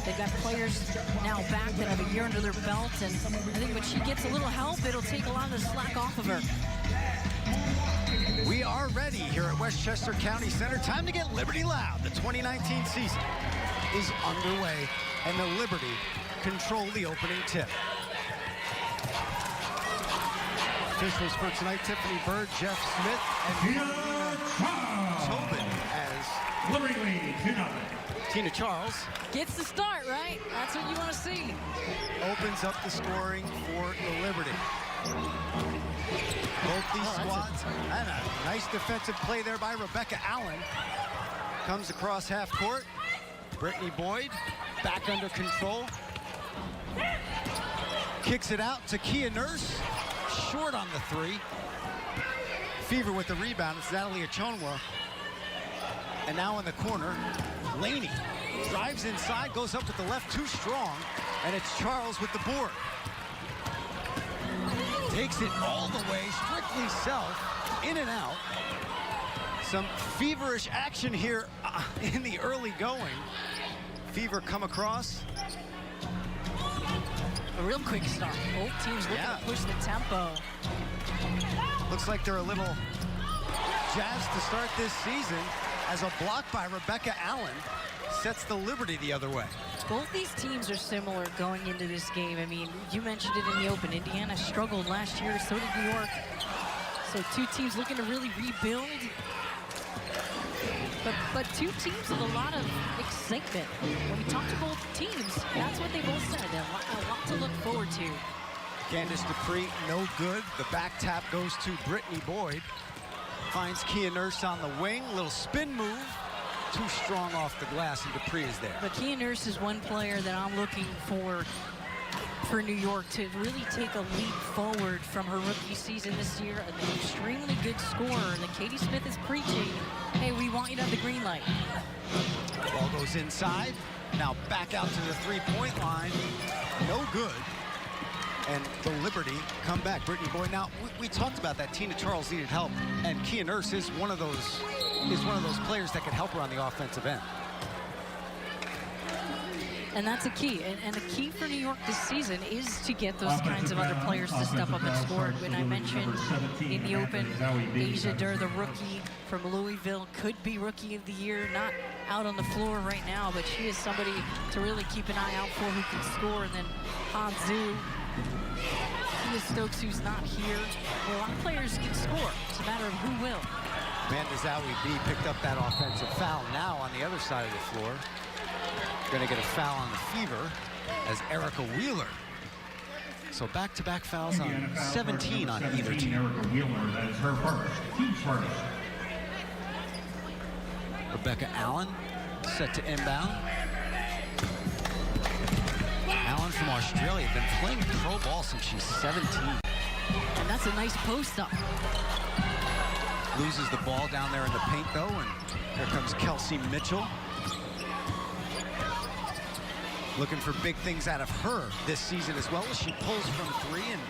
They've got players now back that have a year under their belt, and I think when she gets a little help, it'll take a lot of the slack off of her. We are ready here at Westchester County Center. Time to get Liberty loud. The 2019 season is underway, and the Liberty control the opening tip. Officials for tonight, Tiffany Bird, Jeff Smith, and Tobin as Liberty lead 2-0. Tina Charles Gets the start, right? That's what you want to see. opens up the scoring for the Liberty. Both these squads, and a nice defensive play there by Rebecca Allen. Comes across half court. Brittany Boyd back under control. Kicks it out to Kia Nurse. Short on the three. Fever with the rebound. It's Natalie Achonwa. And now in the corner, Laney drives inside, goes up with the left, too strong, and it's Charles with the board. Takes it all the way, strictly self, in and out. Some feverish action here in the early going. Fever come across. A real quick start. Both teams looking to push the tempo. Looks like they're a little jazzed to start this season as a block by Rebecca Allen sets the Liberty the other way. Both these teams are similar going into this game. I mean, you mentioned it in the open. Indiana struggled last year, so did New York. So two teams looking to really rebuild. But two teams with a lot of excitement. When we talk to both teams, that's what they both said. A lot to look forward to. Candace Dupree, no good. The back tap goes to Brittany Boyd. Finds Kia Nurse on the wing. Little spin move. Too strong off the glass, and Dupree is there. But Kia Nurse is one player that I'm looking for New York to really take a leap forward from her rookie season this year. An extremely good scorer that Katie Smith is preaching. Hey, we want you to have the green light. Ball goes inside. Now back out to the three-point line. No good. And the Liberty come back. Brittany Boyd. Now we talked about that. Tina Charles needed help, and Kia Nurse is one of those players that can help her on the offensive end. And that's a key. And a key for New York this season is to get those kinds of other players to step up and score. When I mentioned in the open, Asia Durr, the rookie from Louisville, could be Rookie of the Year. Not out on the floor right now, but she is somebody to really keep an eye out for who can score. And then Hanzu, Tia Stokes, who's not here. Well, a lot of players can score. It's a matter of who will. Amanda Zawi B picked up that offensive foul now on the other side of the floor. Going to get a foul on the Fever as Erica Wheeler. So back-to-back fouls on 17 on either team. Erica Wheeler, that is her first, team's first. Rebecca Allen set to inbound. Allen from Australia, been playing pro ball since she's 17. And that's a nice post-up. Loses the ball down there in the paint, though, and here comes Kelsey Mitchell. Looking for big things out of her this season as well as she pulls from three and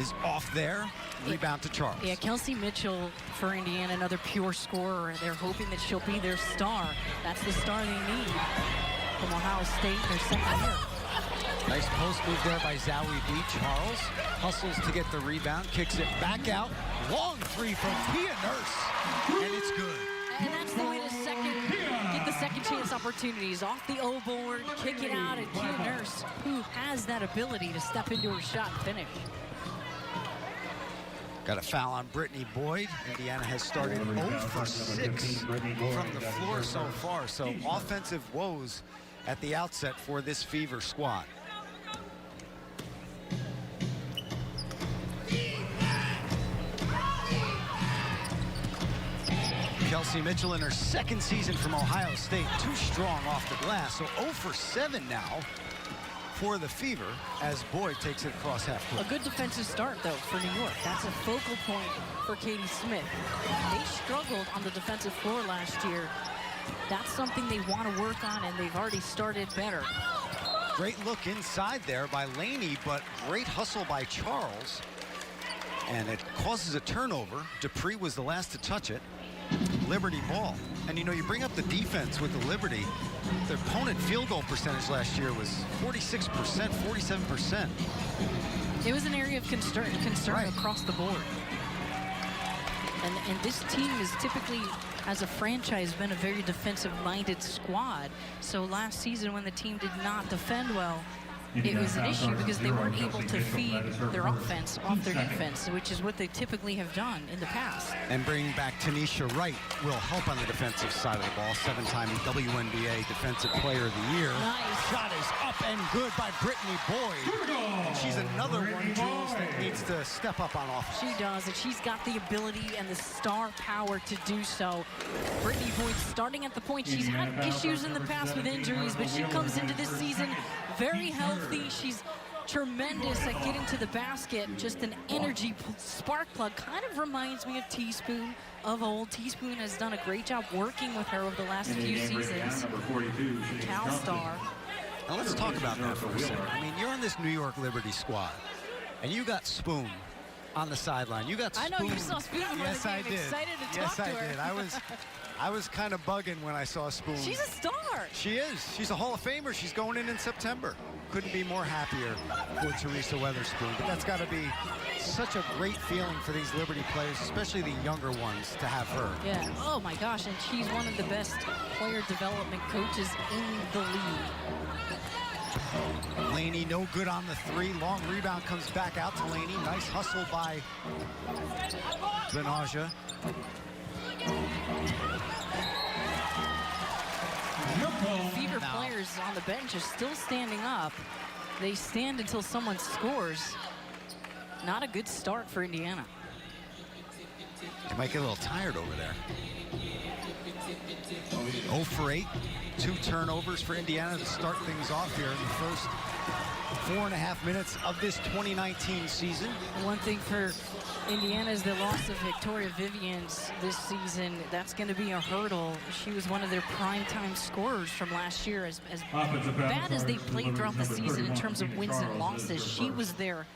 is off there. Rebound to Charles. Yeah, Kelsey Mitchell for Indiana, another pure scorer. They're hoping that she'll be their star. That's the star they need from Ohio State, their second year. Nice post move there by Zawi B. Charles hustles to get the rebound, kicks it back out. Long three from Kia Nurse, and it's good. And that's the way to get the second chance opportunities. Off the O board, kick it out, and Kia Nurse, who has that ability to step into her shot and finish. Got a foul on Brittany Boyd. Indiana has started 0 for 6 from the floor so far. So offensive woes at the outset for this Fever squad. Kelsey Mitchell in her second season from Ohio State, too strong off the glass. So 0 for 7 now for the Fever as Boyd takes it across half court. A good defensive start, though, for New York. That's a focal point for Katie Smith. They struggled on the defensive floor last year. That's something they want to work on, and they've already started better. Great look inside there by Laney, but great hustle by Charles. And it causes a turnover. Dupree was the last to touch it. Liberty ball. And you know, you bring up the defense with the Liberty. Their opponent field goal percentage last year was 46%, 47%. It was an area of concern Right. across the board. And this team is typically, as a franchise, been a very defensive-minded squad. So last season, when the team did not defend well, it was an issue because they weren't able to feed their offense off their defense, which is what they typically have done in the past. And bringing back Tanisha Wright will help on the defensive side of the ball. 7-time WNBA Defensive Player of the Year. Nice. Shot is up and good by Brittany Boyd. And she's another one, Jules, that needs to step up on offense. She does, and she's got the ability and the star power to do so. Brittany Boyd starting at the point. She's had issues in the past with injuries, but she comes into this season very healthy. She's tremendous at getting to the basket. Just an energy spark plug. Kind of reminds me of Teaspoon of old. Teaspoon has done a great job working with her over the last few seasons. Cal star. Now let's talk about that for a second. I mean, you're on this New York Liberty squad, and you got Spoon on the sideline. You got Spoon. I know you saw Spoon before Yes, the I game. did. Excited to Yes, talk I to her. did. I was kind of bugging when I saw Spoon. She's a star. She is. She's a Hall of Famer. She's going in September. Couldn't be more happier for Teresa Weatherspoon. But that's got to be such a great feeling for these Liberty players, especially the younger ones, to have her. Yeah. Oh my gosh, and she's one of the best player development coaches in the league. Laney no good on the three. Long rebound comes back out to Laney. Nice hustle by Benaja. Fever players on the bench are still standing up. They stand until someone scores. Not a good start for Indiana. You might get a little tired over there. 0 for 8. 2 turnovers for Indiana to start things off here in the first 4.5 minutes of this 2019 season. One thing for Indiana is the loss of Victoria Vivians this season. That's going to be a hurdle. She was one of their primetime scorers from last year. As bad as they played throughout the season in terms of wins and losses, she was their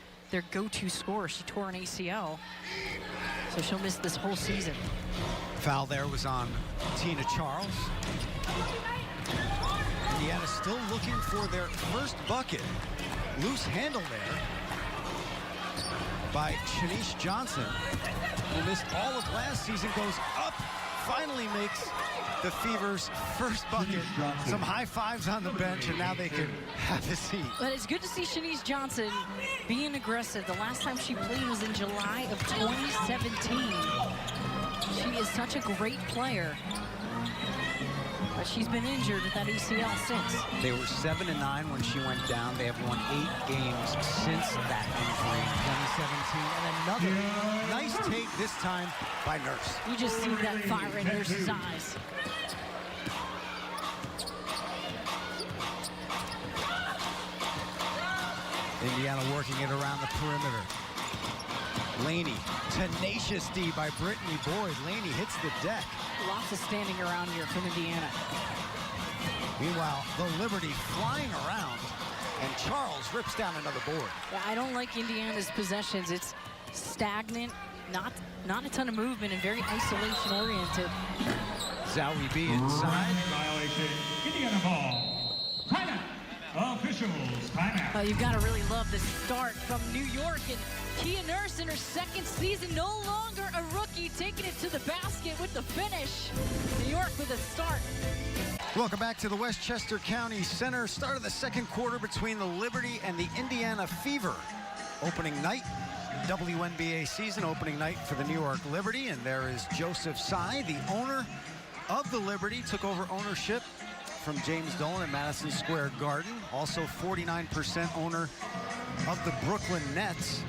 go-to scorer. She tore an ACL, so she'll miss this whole season. Foul there was on Tina Charles. Indiana still looking for their first bucket. Loose handle there by Shanice Johnson, who missed all of last season, goes up, finally makes the Fever's first bucket. Some high fives on the bench, and now they can have a seat. But it's good to see Shanice Johnson being aggressive. The last time she played was in July of 2017. She is such a great player. But she's been injured with that ACL since. They were 7-9 when she went down. They have won 8 games since that injury in 2017. And another nice take this time by Nurse. You just see that fire in Nurse's eyes. Indiana working it around the perimeter. Laney, tenacious D by Brittany Boyd. Laney hits the deck. Lots of standing around here from Indiana. Meanwhile, the Liberty flying around, and Charles rips down another board. Yeah, I don't like Indiana's possessions. It's stagnant, not a ton of movement, and very isolation-oriented. Zowie B inside. Violation. Indiana ball. Timeout. Officials, timeout. You've got to really love the start from New York, and Kia Nurse in her second season, no longer a rookie, taking it to the basket with the finish. New York with a start. Welcome back to the Westchester County Center. Start of the second quarter between the Liberty and the Indiana Fever. Opening night, WNBA season opening night for the New York Liberty. And there is Joseph Tsai, the owner of the Liberty, took over ownership from James Dolan at Madison Square Garden. Also 49% owner of the Brooklyn Nets.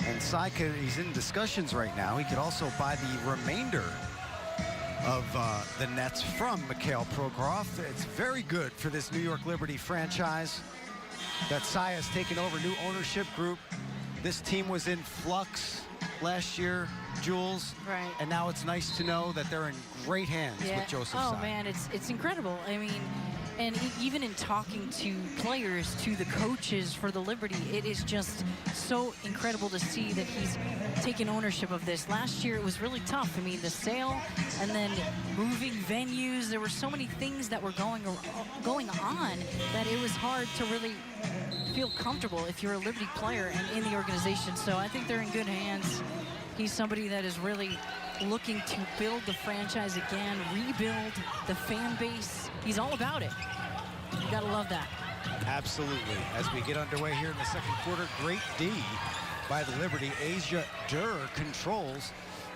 And Tsai, he's in discussions right now. He could also buy the remainder of the Nets from Mikhail Prokhorov. It's very good for this New York Liberty franchise that Tsai has taken over new ownership group. This team was in flux last year, Jules. Right. And now it's nice to know that they're in great hands with Joseph Tsai. Oh man, it's incredible. I mean, And even in talking to players, to the coaches for the Liberty, it is just so incredible to see that he's taken ownership of this. Last year, it was really tough. I mean, the sale and then moving venues, there were so many things that were going on that it was hard to really feel comfortable if you're a Liberty player and in the organization. So I think they're in good hands. He's somebody that is really looking to build the franchise again, rebuild the fan base. He's all about it. You gotta love that. Absolutely. As we get underway here in the second quarter, great D by the Liberty. Asia Durr controls,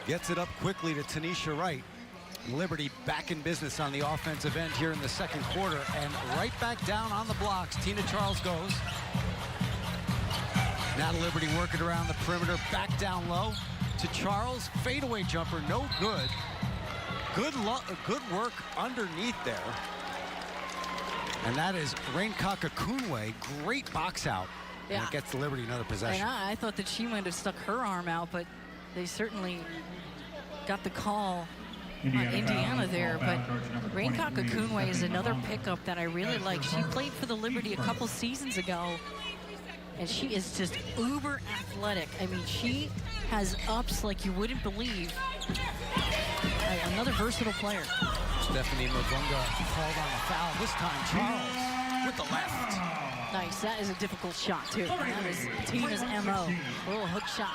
gets it up quickly to Tanisha Wright. Liberty back in business on the offensive end here in the second quarter, and right back down on the blocks. Tina Charles goes. Now the Liberty working around the perimeter, back down low to Charles. Fadeaway jumper, no good. Good work underneath there. And that is Rainkaka Kunwe. Great box out. Yeah. And it gets the Liberty another possession. And I thought that she might have stuck her arm out, but they certainly got the call on Indiana there. But Rainkaka Kunwe is another pickup that I really like. She played for the Liberty a couple seasons ago, and she is just uber athletic. I mean, she has ups like you wouldn't believe. Another versatile player. Stephanie Mugunga called on the foul. This time Charles with the left. Nice. That is a difficult shot, too. That is Tina's MO. A little hook shot.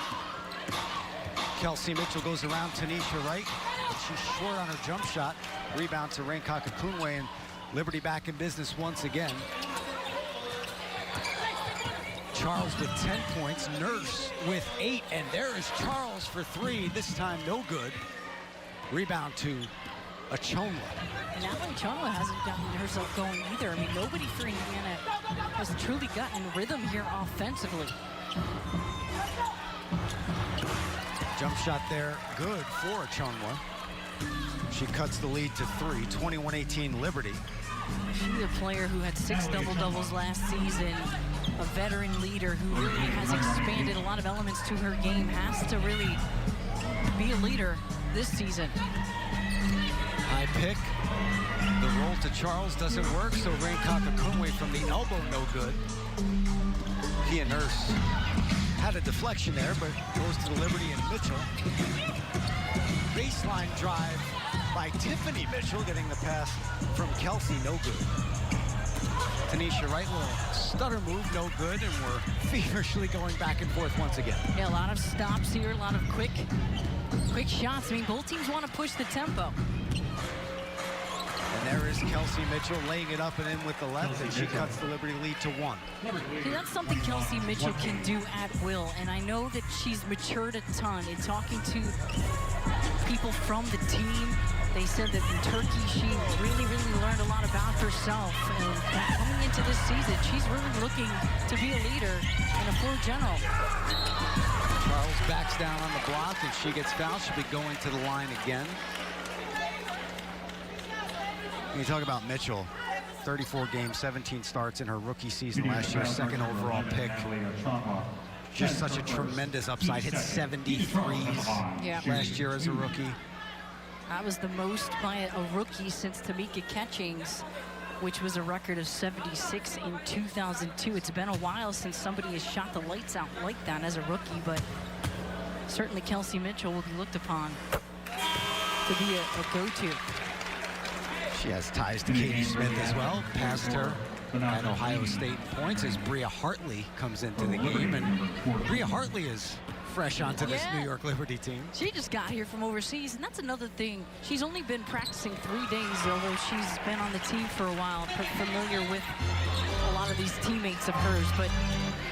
Kelsey Mitchell goes around Tanisha Wright, but she's short on her jump shot. Rebound to Rainkaka Kunwe, and Liberty back in business once again. Charles with 10 points, Nurse with 8, and there is Charles for 3. This time no good. Rebound to Achonwa. And Natalie Achonwa hasn't gotten herself going either. I mean, nobody for Indiana has truly gotten rhythm here offensively. Jump shot there, good for Achonwa. She cuts the lead to 3, 21-18 Liberty. She's a player who had 6 double-doubles last season, a veteran leader who really has expanded a lot of elements to her game, has to really be a leader this season. High pick. The roll to Charles doesn't work, so Rainkaka Kunwe from the elbow, no good. Pia Nurse had a deflection there, but goes to the Liberty and Mitchell. Baseline drive by Tiffany Mitchell, getting the pass from Kelsey, no good. Tanisha Wright, little stutter move, no good, and we're feverishly going back and forth once again. Yeah, a lot of stops here, a lot of quick shots. I mean, both teams want to push the tempo. And there is Kelsey Mitchell laying it up and in with the left, and she cuts the Liberty lead to 1. See, that's something Kelsey Mitchell can do at will, and I know that she's matured a ton in talking to people from the team. They said that in Turkey, she really learned a lot about herself, and coming into this season, she's really looking to be a leader and a floor general. Charles backs down on the block, and she gets fouled. She'll be going to the line again. When you talk about Mitchell, 34 games, 17 starts in her rookie season last year, second overall pick. Just such a tremendous upside. Hit 73s last year as a rookie. That was the most by a rookie since Tamika Catchings, which was a record of 76 in 2002. It's been a while since somebody has shot the lights out like that as a rookie, but certainly Kelsey Mitchell will be looked upon to be a go-to. She has ties to Katie Smith as well. Passed her at Ohio State in points as Bria Hartley comes into the game. And Bria Hartley is fresh onto this New York Liberty team. She just got here from overseas, and that's another thing. She's only been practicing 3 days, although she's been on the team for a while, familiar with a lot of these teammates of hers. But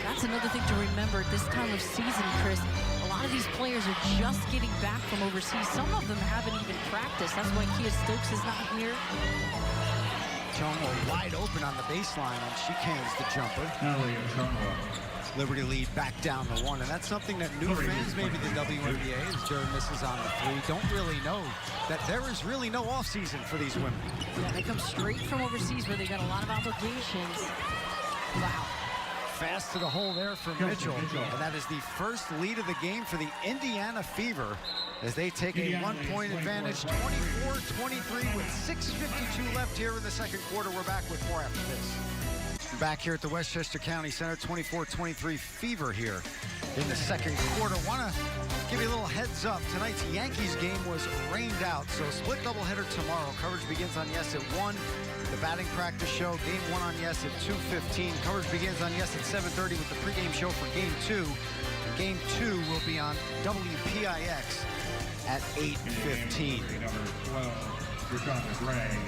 that's another thing to remember at this time of season, Chris. A lot of these players are just getting back from overseas. Some of them haven't even practiced. That's why Kia Stokes is not here. Chonwa wide open on the baseline, and she cans the jumper. Liberty lead back down to 1, and that's something that new fans, maybe the WNBA, as Durr misses on the 3, don't really know, that there is really no offseason for these women. Yeah, they come straight from overseas where they got a lot of obligations. Wow. Fast to the hole there for Mitchell, and that is the first lead of the game for the Indiana Fever. as they take a 1-point advantage, 24-23 with 6:52 left here in the second quarter. We're back with more after this. Back here at the Westchester County Center, 24-23 fever here in the second quarter. Want to give you a little heads up. Tonight's Yankees game was rained out, so split doubleheader tomorrow. Coverage begins on Yes at 1. The batting practice show, Game 1 on Yes at 2:15. Coverage begins on Yes at 7:30 with the pregame show for Game 2. And Game 2 will be on WPIX at 8:15.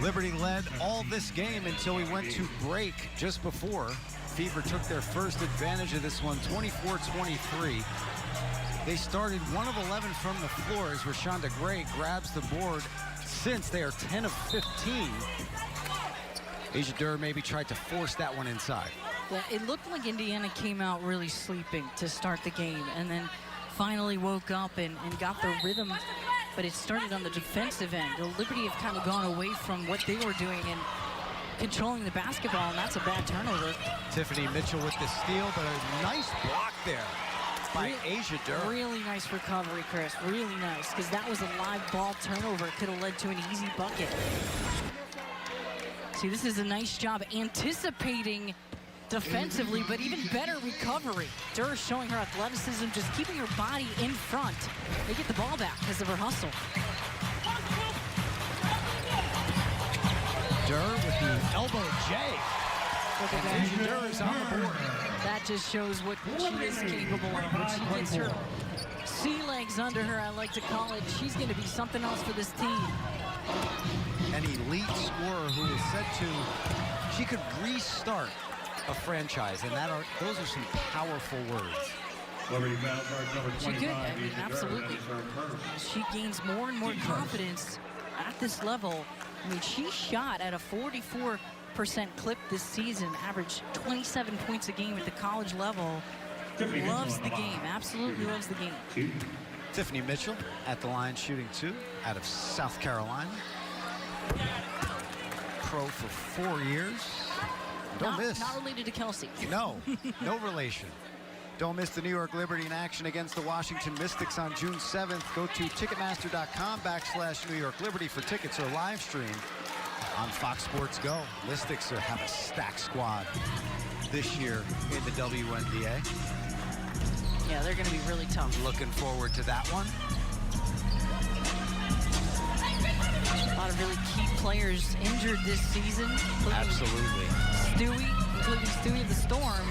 Liberty led all this game until we went to break just before. Fever took their first advantage of this one, 24-23. They started 1 of 11 from the floor as Rashonda Gray grabs the board. Since they are 10 of 15, Asia Durr maybe tried to force that one inside. Yeah, it looked like Indiana came out really sleeping to start the game and then finally woke up and got the rhythm. But it started on the defensive end. The Liberty have kind of gone away from what they were doing and controlling the basketball, and that's a bad turnover. Tiffany Mitchell with the steal, but a nice block there by Asia Durr. Really nice recovery, Chris. Really nice, because that was a live ball turnover. It could have led to an easy bucket. See, this is a nice job anticipating defensively, but even better recovery. Durr showing her athleticism, just keeping her body in front. They get the ball back because of her hustle. Durr with the elbow J. And Asia Durr is on the board. That just shows what she is capable of. When she gets her sea legs under her, I like to call it, she's going to be something else for this team. An elite scorer who is said to, she could restart a franchise, and those are some powerful words. She could, I mean, absolutely. She gains more and more confidence at this level. I mean, she shot at a 44% clip this season, averaged 27 points a game at the college level. Loves the game, absolutely loves the game. Tiffany Mitchell at the line shooting 2 out of South Carolina. Pro for 4 years. Don't miss. Not related to Kelsey. No, no relation. Don't miss the New York Liberty in action against the Washington Mystics on June 7th. Go to Ticketmaster.com/New York Liberty for tickets or live stream on Fox Sports Go. Mystics have a stacked squad this year in the WNBA. Yeah, they're going to be really tough. Looking forward to that one. A lot of really key players injured this season. Absolutely. Including Stewie of the Storm.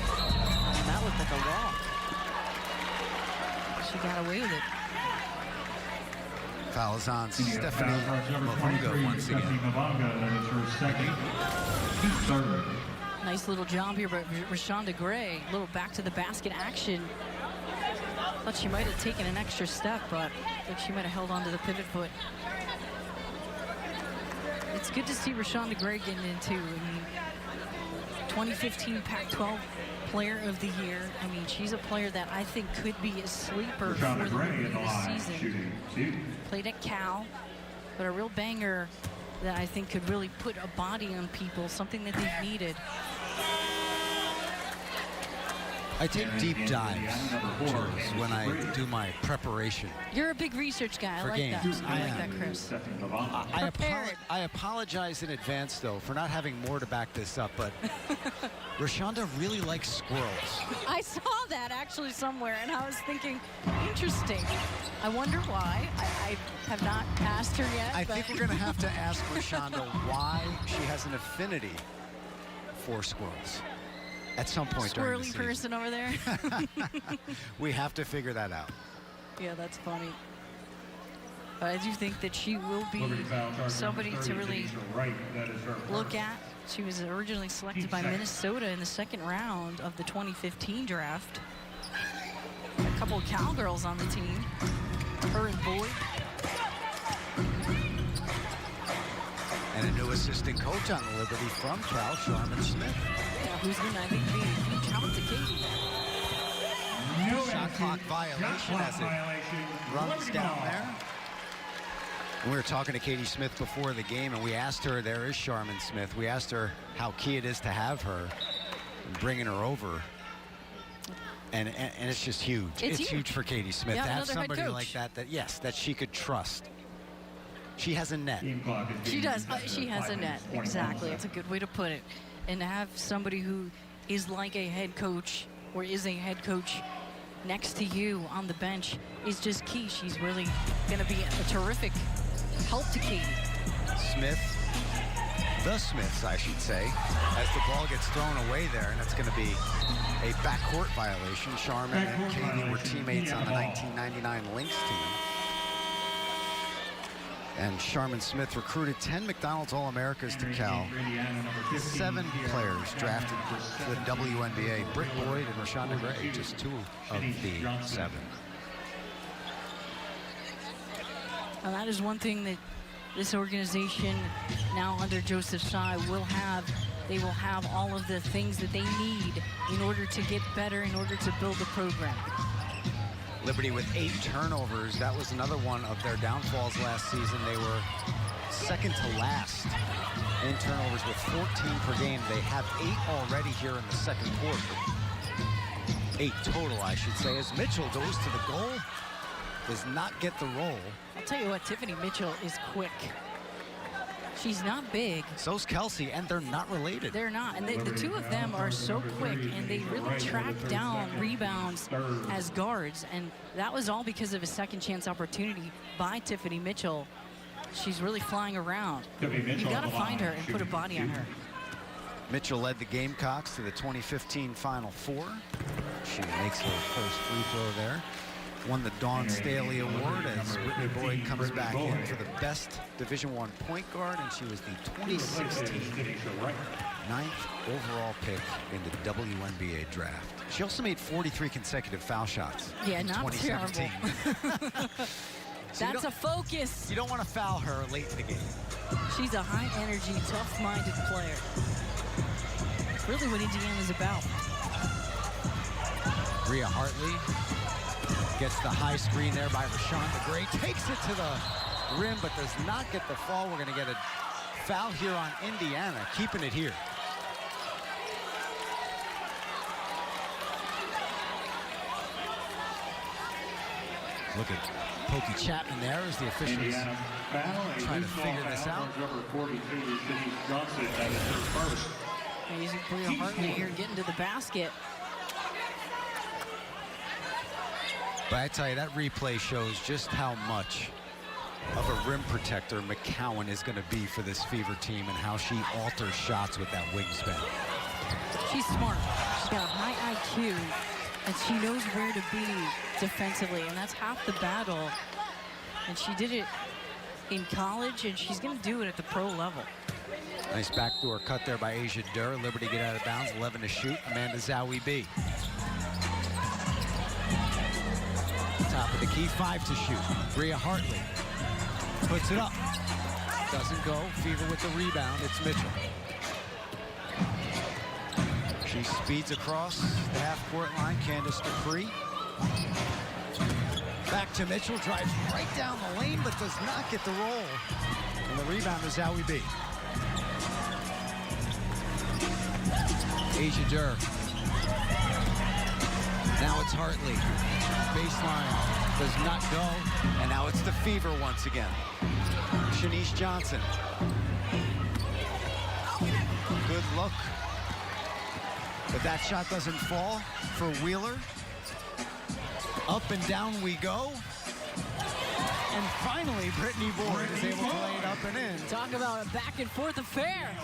That looked like a walk. She got away with it. Foul is on Stephanie Mavunga once again. Nice little job here by Rashonda Gray. A little back to the basket action. Thought she might have taken an extra step, but I think she might have held on to the pivot foot. It's good to see Rashonda Gray getting into 2015 Pac-12 Player of the Year. I mean, she's a player that I think could be a sleeper for the Liberty this season. Played at Cal, but a real banger that I think could really put a body on people, something that they've needed. I take deep dives, Jules, when I do my preparation. You're a big research guy. I like games. that. I like that, Chris. I apologize in advance, though, for not having more to back this up, but Rashonda really likes squirrels. I saw that actually somewhere, and I was thinking, interesting. I wonder why. I have not asked her yet. I think we're going to have to ask Rashonda why she has an affinity for squirrels at some point during the Squirrely season. person over there. We have to figure that out. Yeah, that's funny. But I do think that she will be somebody to really look at. She was originally selected by Minnesota in the second round of the 2015 draft. A couple of Cowgirls on the team. Her and Boyd. And a new assistant coach on the Liberty from Cal, Sharman Smith. Yeah, who's going to, I think, be a huge help to Katie. Shot clock violation as it runs down there. We were talking to Katie Smith before the game, and we asked her, there is Sharman Smith. We asked her how key it is to have her and bringing her over. And it's just huge. It's huge for Katie Smith Yeah, to have another head somebody coach. like that she could trust. She has a net. Team clock is She being does. reset She for has 5 a net. minutes, 21 Exactly. It's a seconds. good way to put it. And to have somebody who is like a head coach or is a head coach next to you on the bench is just key. She's really going to be a terrific help to Katie. The Smiths, I should say, as the ball gets thrown away there, and it's going to be a backcourt violation. Sharman and Backcourt Katie were violation. teammates on the Ball. 1999 Lynx team. And Sharman Smith recruited 10 McDonald's All-Americas to Cal. For Indiana, number 15, 7 Kiara players drafted Chapman, to the WNBA. Britt Boyd and Rashonda Gray, just 2 of the 7. And that is one thing that this organization now under Joseph Tsai will have. They will have all of the things that they need in order to get better, in order to build the program. Liberty with 8 turnovers. That was another one of their downfalls last season. They were second to last in turnovers with 14 per game. They have 8 already here in the second quarter. 8 total, I should say, as Mitchell goes to the goal, does not get the roll. I'll tell you what, Tiffany Mitchell is quick. She's not big. So's Kelsey, and they're not related. They're not. And the two of them are so quick, and they really track down rebounds as guards. And that was all because of a second chance opportunity by Tiffany Mitchell. She's really flying around. Tiffany Mitchell You got to on the find her line, and put a shooting body on her. Mitchell led the Gamecocks to the 2015 Final Four. She makes her first free throw there. Won the Dawn Staley Award as Brittany Boyd comes back in for the best Division I point guard, and she was the 2016 9th overall pick in the WNBA draft. She also made 43 consecutive foul shots Yeah, in not 2017. So That's a focus. you don't want to foul her late in the game. She's a high-energy, tough-minded player. It's really what Indiana's about. Rhea Hartley gets the high screen there by Rashonda Gray. Takes it to the rim, but does not get the fall. We're going to get a foul here on Indiana, keeping it here. Look at Pokey Chapman there as the officials Indiana foul, a trying to loose ball figure this foul out. on number 42, Denise Johnson, that is her first. Amazing Bria Hartley here getting to the basket. But I tell you, that replay shows just how much of a rim protector McCowan is going to be for this Fever team and how she alters shots with that wingspan. She's smart. She's got a high IQ, and she knows where to be defensively, and that's half the battle. And she did it in college, and she's going to do it at the pro level. Nice backdoor cut there by Asia Durr. Liberty get out of bounds, 11 to shoot. Amanda Zawi B. Top of the key, 5 to shoot. Rhea Hartley puts it up. Doesn't go. Fever with the rebound. It's Mitchell. She speeds across the half-court line. Candace Dupree. Back to Mitchell. Drives right down the lane, but does not get the roll. And the rebound is Zawi B. Asia Durr. Now it's Hartley. Baseline does not go. And now it's the Fever once again. Shanice Johnson. Good look. But that shot doesn't fall for Wheeler. Up and down we go. And finally, Brittany Boyd is able to lay it up and in. Talk about a back-and-forth affair.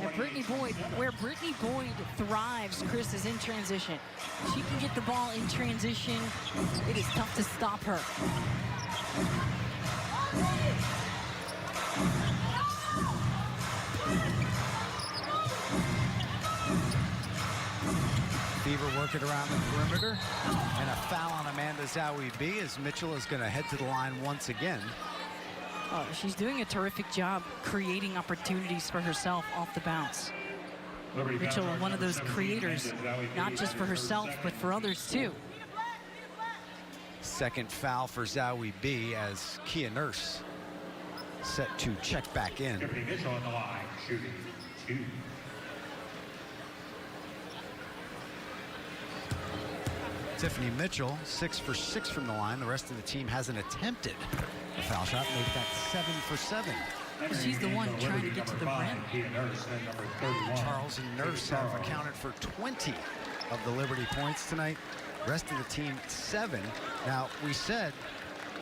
And Brittany Boyd, where Brittany Boyd thrives, Chris, is in transition. She can get the ball in transition. It is tough to stop her. Fever working around the perimeter. And a foul on Amanda Zawi B as Mitchell is going to head to the line once again. She's doing a terrific job creating opportunities for herself off the bounce. Mitchell, one of those creators, not just for herself, but for others too. Second foul for Zawi B as Kia Nurse set to check back in. Tiffany Mitchell on the line, shooting 2. Tiffany Mitchell, 6 for 6 from the line. The rest of the team hasn't attempted a foul shot. Make that 7 for 7. She's the one trying to get to the rim. Charles and Nurse have accounted for 20 of the Liberty points tonight. Rest of the team 7. Now, we said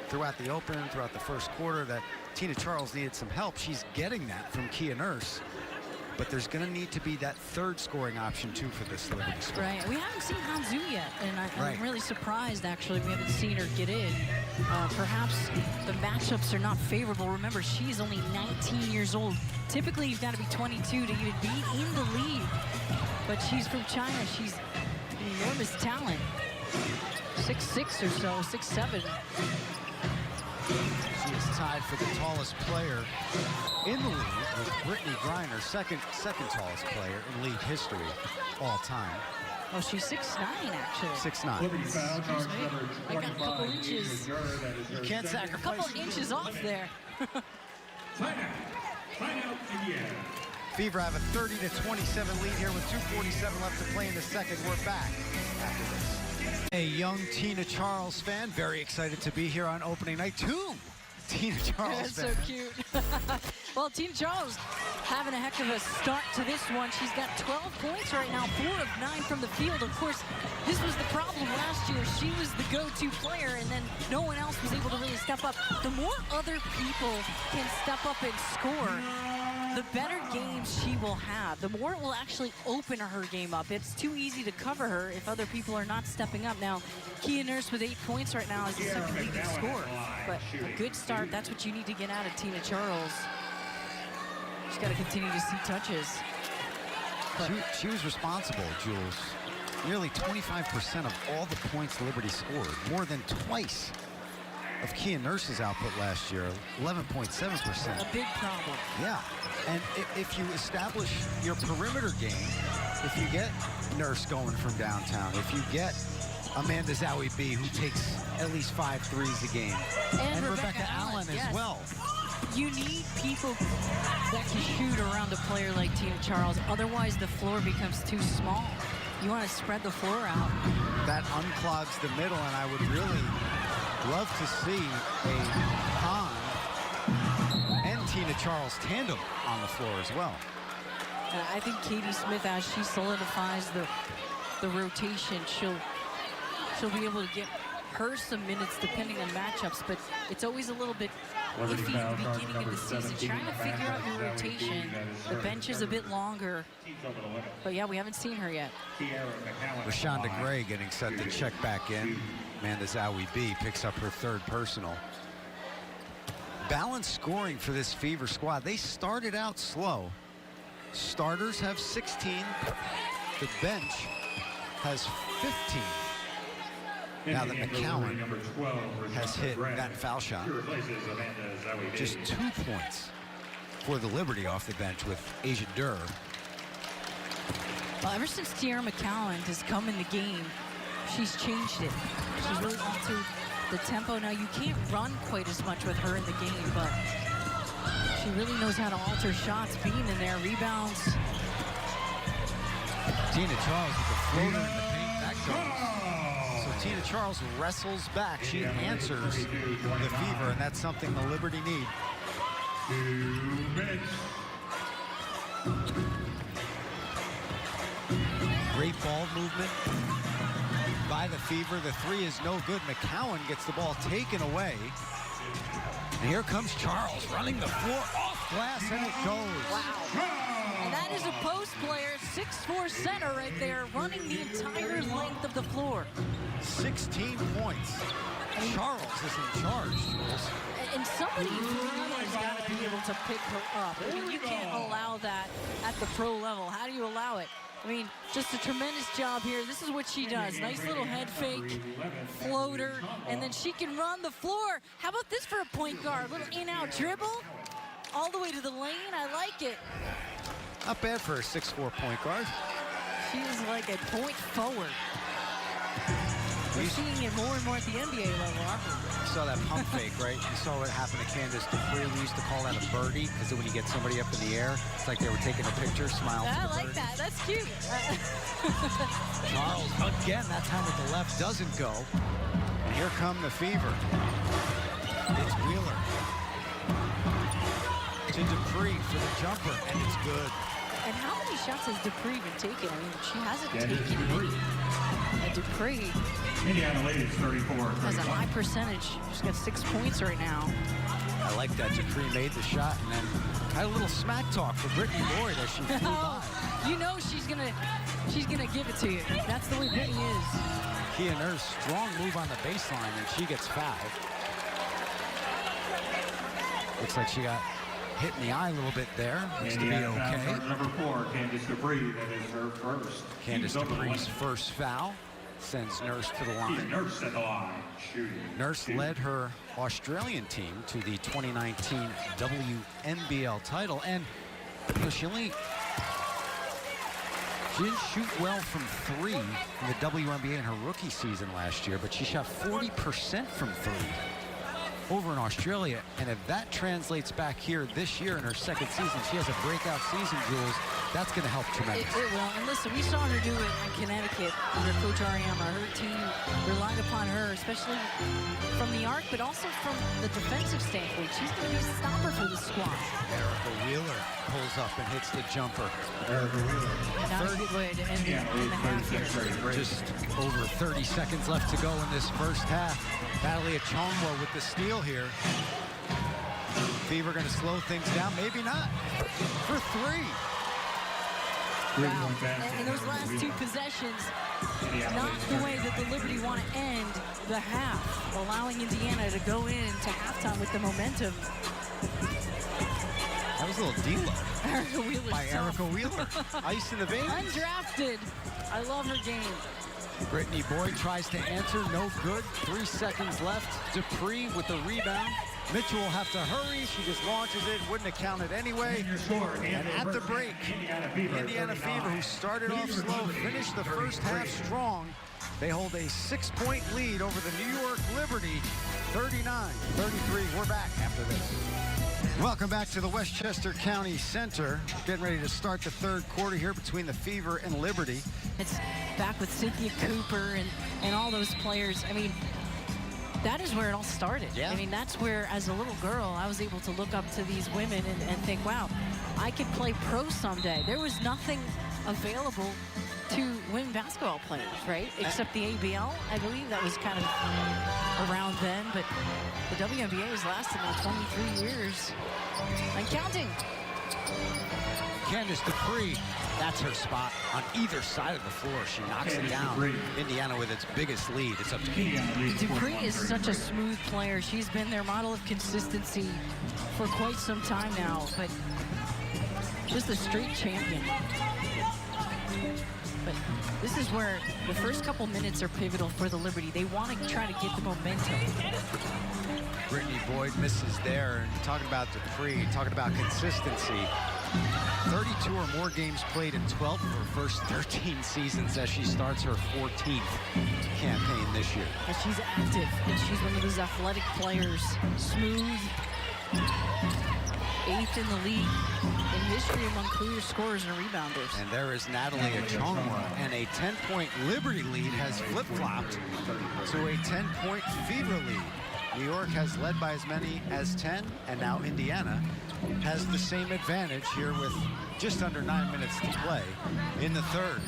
throughout the open, throughout the first quarter, that Tina Charles needed some help. She's getting that from Kia Nurse. But there's going to need to be that third scoring option, too, for this Liberty squad. Right. We haven't seen Hanzu yet, and Right. I'm really surprised, actually, we haven't seen her get in. Perhaps the matchups are not favorable. Remember, she's only 19 years old. Typically, you've got to be 22 to even be in the league. But she's from China. She's an enormous talent. 6'6" or so, 6'7". She is tied for the tallest player in the league with Brittany Griner, second tallest player in league history all time. Oh, she's 6'9", actually. 6'9". Liberty foul, charge number I got a couple 25, inches. Asia Durr, that is You her can't second. A couple sacrifice. inches off there. Timeout, Indiana. Fever have a 30-27 lead here with 2:47 left to play in the second. We're back after this. A young Tina Charles fan, very excited to be here on opening night. 2 Tina Charles That's so fans. cute. Well, Tina Charles having a heck of a start to this one. She's got 12 points right now, 4 of 9 from the field. Of course, this was the problem last year. She was the go-to player, and then no one else was able to really step up. The more other people can step up and score, the better games she will have. The more it will actually open her game up. It's too easy to cover her if other people are not stepping up. Now, Kia Nurse with 8 points right now is the second leading scorer. But a good start, that's what you need to get out of Tina Charles. She's got to continue to see touches. She was responsible, Jules. Nearly 25% of all the points Liberty scored, more than twice of Kia Nurse's output last year, 11.7%. A big problem. Yeah, and if you establish your perimeter game, if you get Nurse going from downtown, if you get Amanda Zowie B, who takes at least 5 threes a game, and Rebecca Allen yes. as well. You need people that can shoot around a player like Tina Charles. Otherwise, the floor becomes too small. You want to spread the floor out. That unclogs the middle, and I would really love to see a Hahn and Tina Charles tandem on the floor as well. I think Katie Smith, as she solidifies the rotation, she'll be able to get her some minutes depending on matchups, but it's always a little bit iffy at the beginning of the season, trying to figure out your rotation. The bench is a bit longer, but yeah, we haven't seen her yet. Rashonda Gray getting set to check back in. Amanda Zowie B picks up her 3rd personal. Balanced scoring for this Fever squad. They started out slow. Starters have 16. The bench has 15. Now that McCowan has hit that foul shot. Just 2 points for the Liberty off the bench with Asia Durr. Well, ever since Tiara McCowan has come in the game, she's changed it. She's really altered the tempo. Now, you can't run quite as much with her in the game, but she really knows how to alter shots, being in there, rebounds. Tina Charles with the floater in the paint. That goes. So Tina Charles wrestles back. She answers the Fever, and that's something the Liberty need. 2 minutes. Great ball movement by the Fever. The 3 is no good. McCowan gets the ball taken away. And here comes Charles running the floor off glass, and it goes. Wow. And that is a post player, 6'4" center right there, running the entire length of the floor. 16 points. Charles is in charge, Jules. And somebody has got to be able to pick her up. I mean, you can't allow that at the pro level. How do you allow it? I mean, just a tremendous job here. This is what she does. Nice little head fake, floater, and then she can run the floor. How about this for a point guard? Little in-out dribble, all the way to the lane. I like it. Not bad for a 6'4" point guard. She is like a point forward. We're seeing it more and more at the NBA level, aren't we? You saw that pump fake, right? You saw what happened to Candace Dupree. We used to call that a birdie, because when you get somebody up in the air, it's like they were taking a picture, smile for I the like birdie. that. That's cute. Charles, again, that time with the left doesn't go. And here come the Fever. It's Wheeler. To Dupree for the jumper, and it's good. And how many shots has Dupree been taking? I mean, she hasn't Candace taken Dupree. any. And Dupree Indiana ladies 34. has a high percentage. She's got 6 points right now. I like that. Dupree made the shot and then had a little smack talk for Brittany Boyd as she flew by. You know she's gonna give it to you. That's the way Brittany is. Kia Nurse, strong move on the baseline, and she gets fouled. Looks like she got hit in the eye a little bit there. Looks to be okay. Number 4, Candace Dupree. That is her first. Candace Team double Dupree's one. first foul sends Nurse to the Keith line. Nurse at the line, shooting. Nurse led her Australian team to the 2019 WNBL title, and you know, she didn't shoot well from 3 in the WNBA in her rookie season last year, but she shot 40% from 3 over in Australia. And if that translates back here this year in her second season, she has a breakout season, Jules. That's going to help It tremendously. will. And listen, we saw her do it in Connecticut under Coach Ariama. Her team relied upon her, especially from the arc, but also from the defensive standpoint. She's going to be a stopper for the squad. Erica Wheeler pulls up and hits the jumper. Erica Wheeler. And that was a good way to end Yeah, in the half here. Just over 30 seconds left to go in this first half. Natalia Chongwa with the steal here. Fever going to slow things down. Maybe not. For 3. Wow. And those last 2 possessions, not the way that the Liberty want to end the half, allowing Indiana to go into halftime with the momentum. That was a little D-lo Erica Wheeler by Erica Wheeler. Ice in the veins. Undrafted. I love her game. Brittany Boyd tries to answer. No good. 3 seconds left. Dupree with the rebound. Mitchell will have to hurry. She just launches it. Wouldn't have counted anyway. And at the break, Indiana Fever, who started off slow, finished the first half strong. They hold a 6-point lead over the New York Liberty, 39-33. We're back after this. Welcome back to the Westchester County Center. Getting ready to start the third quarter here between the Fever and Liberty. It's back with Cynthia Cooper and all those players. I mean, that is where it all started. Yeah. I mean, that's where, as a little girl, I was able to look up to these women and think, wow, I could play pro someday. There was nothing available to women basketball players, right? Except the ABL, I believe. That was kind of around then, but the WNBA has lasted now 23 years and counting. Candace Dupree, that's her spot on either side of the floor. She knocks it down. Indiana with its biggest lead. It's up to 8. Dupree is such a smooth player. She's been their model of consistency for quite some time now, but just a straight champion. But this is where the first couple minutes are pivotal for the Liberty. They want to try to get the momentum. Brittany Boyd misses there. And talking about Dupree, talking about consistency. 32 or more games played in 12 of her first 13 seasons as she starts her 14th campaign this year. And she's active, and she's one of those athletic players. Smooth, 8th in the league in history among career scorers and rebounders. And there is Natalia Chongwa, and a 10-point Liberty lead has flip-flopped to a 10-point Fever lead. New York has led by as many as 10, and now Indiana has the same advantage here with just under 9 minutes to play in the third.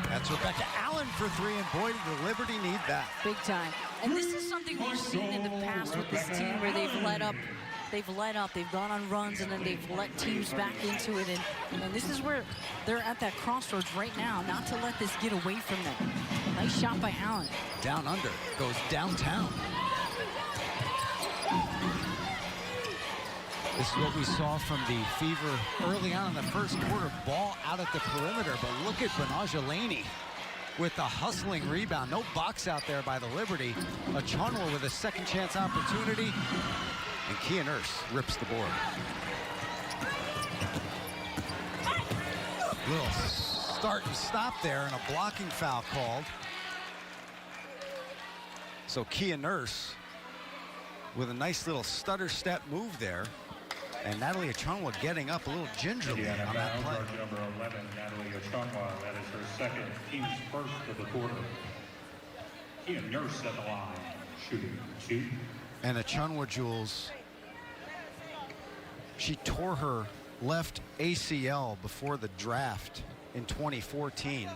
That's Rebecca Allen for 3, and boy, did the Liberty need that. Big time. And this is something we've seen in the past with this team where they've let up, they've gone on runs, and then they've let teams back into it. And this is where they're at that crossroads right now, not to let this get away from them. Nice shot by Allen. Down under, goes downtown. This is what we saw from the Fever early on in the first quarter. Ball out at the perimeter, but look at Benaja Laney with the hustling rebound. No box out there by the Liberty. Achonwa with a second chance opportunity. And Kia Nurse rips the board. Little start and stop there, and a blocking foul called. So Kia Nurse with a nice little stutter step move there. And Natalie Achonwa getting up a little gingerly on that play. Number 11, Natalie Achonwa. That is her second, team's first of the quarter. Kia Nurse at the line, shooting 2. And Achonwa, Jules, she tore her left ACL before the draft in 2014.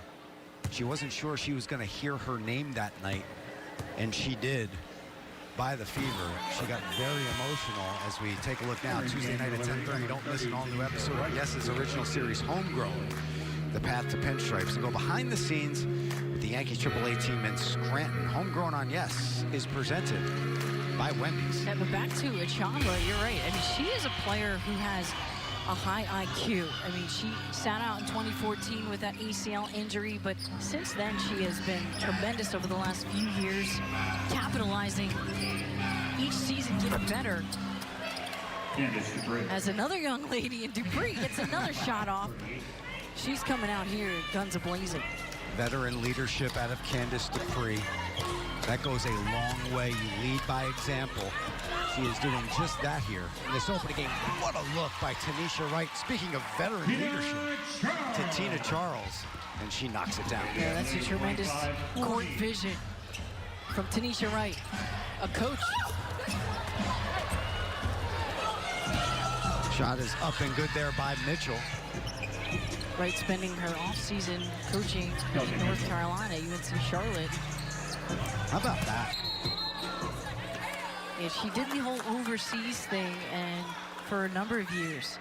She wasn't sure she was going to hear her name that night, and she did. By the fever. She got very emotional as we take a look now. Tuesday night at 10:30. Don't miss an all-new episode of Yes's original series, Homegrown, The Path to Pinstripes. And go behind the scenes with the Yankees AAA team in Scranton. Homegrown on Yes is presented by Wendy's. Yeah, but back to Achonwa, you're right. I mean, she is a player who has a high IQ. I mean, she sat out in 2014 with that ACL injury, but since then she has been tremendous over the last few years, capitalizing each season, getting better. As another young lady in Dupree gets another shot off. She's coming out here, guns a-blazing. Veteran leadership out of Candace Dupree. That goes a long way. You lead by example. She is doing just that here in this opening game. What a look by Tanisha Wright. Speaking of veteran leadership, to Tina Charles, and she knocks it down. Yeah, that's a tremendous court vision from Tanisha Wright, a coach. Shot is up and good there by Mitchell. Wright spending her off-season coaching in North Carolina, UNC Charlotte. How about that? Yeah, she did the whole overseas thing and for a number of years.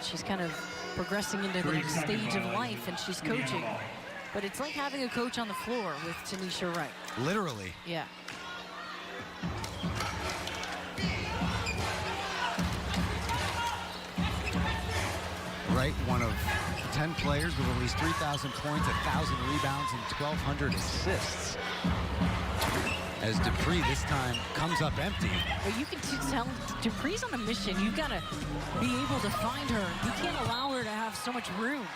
She's kind of progressing into the next stage of life, and she's coaching. But it's like having a coach on the floor with Tanisha Wright. Literally. Yeah. Wright, one of 10 players with at least 3,000 points, 1,000 rebounds, and 1,200 assists. As Dupree this time comes up empty. But you can tell Dupree's on a mission. You've got to be able to find her. You can't allow her to have so much room.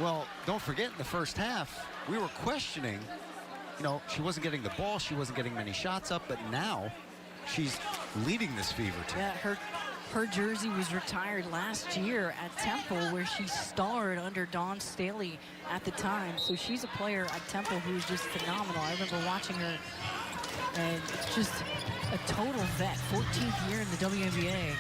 Well, don't forget, in the first half, we were questioning, you know, she wasn't getting the ball, she wasn't getting many shots up, but now she's leading this Fever team. Yeah, her jersey was retired last year at Temple, where she starred under Dawn Staley at the time. So she's a player at Temple who's just phenomenal. I remember watching her, and just a total vet, 14th year in the WNBA.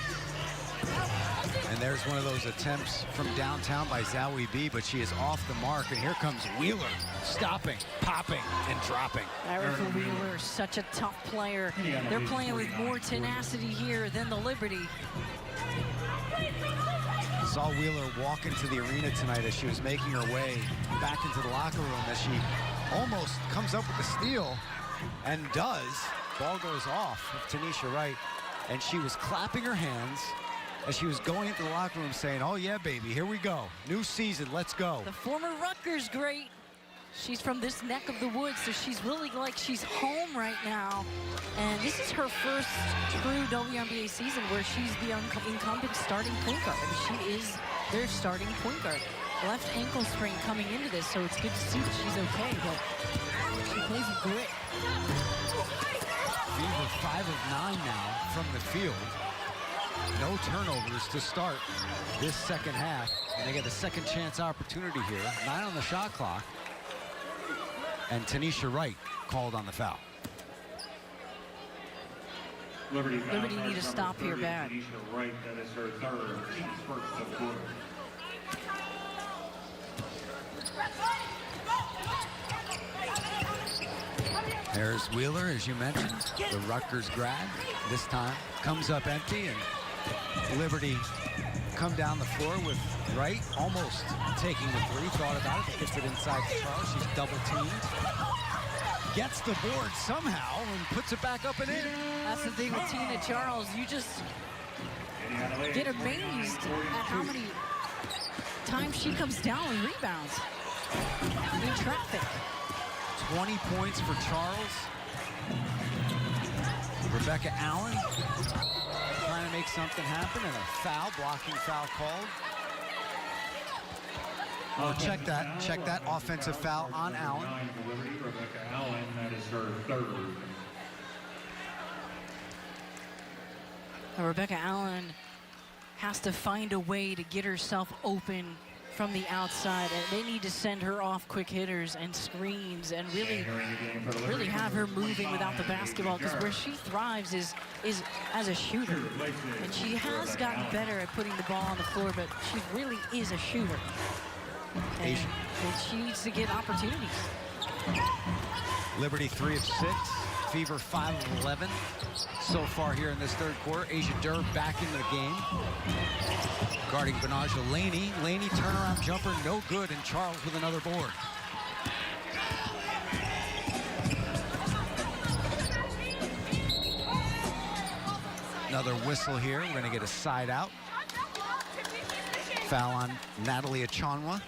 And there's one of those attempts from downtown by Zowie B, but she is off the mark, and here comes Wheeler, stopping, popping, and dropping. Erica Wheeler, such a tough player. They're playing with more tenacity here than the Liberty. Saw Wheeler walk into the arena tonight as she was making her way back into the locker room, as she almost comes up with the steal, and does. Ball goes off of Tanisha Wright, and she was clapping her hands as she was going into the locker room saying, oh yeah, baby, here we go. New season, let's go. The former Rutgers great. She's from this neck of the woods, so she's really like she's home right now. And this is her first true WNBA season where she's the incumbent starting point guard. I mean, she is their starting point guard. Left ankle sprain coming into this, so it's good to see that she's okay, but she plays with grit. Fever 5 of 9 now from the field. No turnovers to start this second half. And they get a second chance opportunity here. 9 on the shot clock. And Tanisha Wright called on the foul. Liberty need to stop here bad. Tanisha Wright, that is her third, team's first of the quarter. There's Wheeler, as you mentioned, the Rutgers grad. This time comes up empty, and Liberty come down the floor with Wright almost taking the three. Thought about it, gets it inside to Charles. She's double teamed. Gets the board somehow and puts it back up and in. That's the thing with Tina Charles. You just get amazed at how many times she comes down and rebounds in traffic. 20 points for Charles. Rebecca Allen trying to make something happen, and a foul, blocking foul called. Oh, check that offensive foul on Allen. Rebecca Allen, that is her third. Rebecca Allen has to find a way to get herself open from the outside, and they need to send her off quick hitters and screens and really have her moving without the basketball, because where she thrives is as a shooter. And she has gotten better at putting the ball on the floor, but she really is a shooter. And she needs to get opportunities. Liberty 3 of 6. Fever 5 of 11 so far here in this third quarter. Asia Durr back into the game. Guarding Benaja Laney. Laney turnaround jumper, no good, and Charles with another board. Another whistle here. We're going to get a side out. Foul on Natalie Achonwa.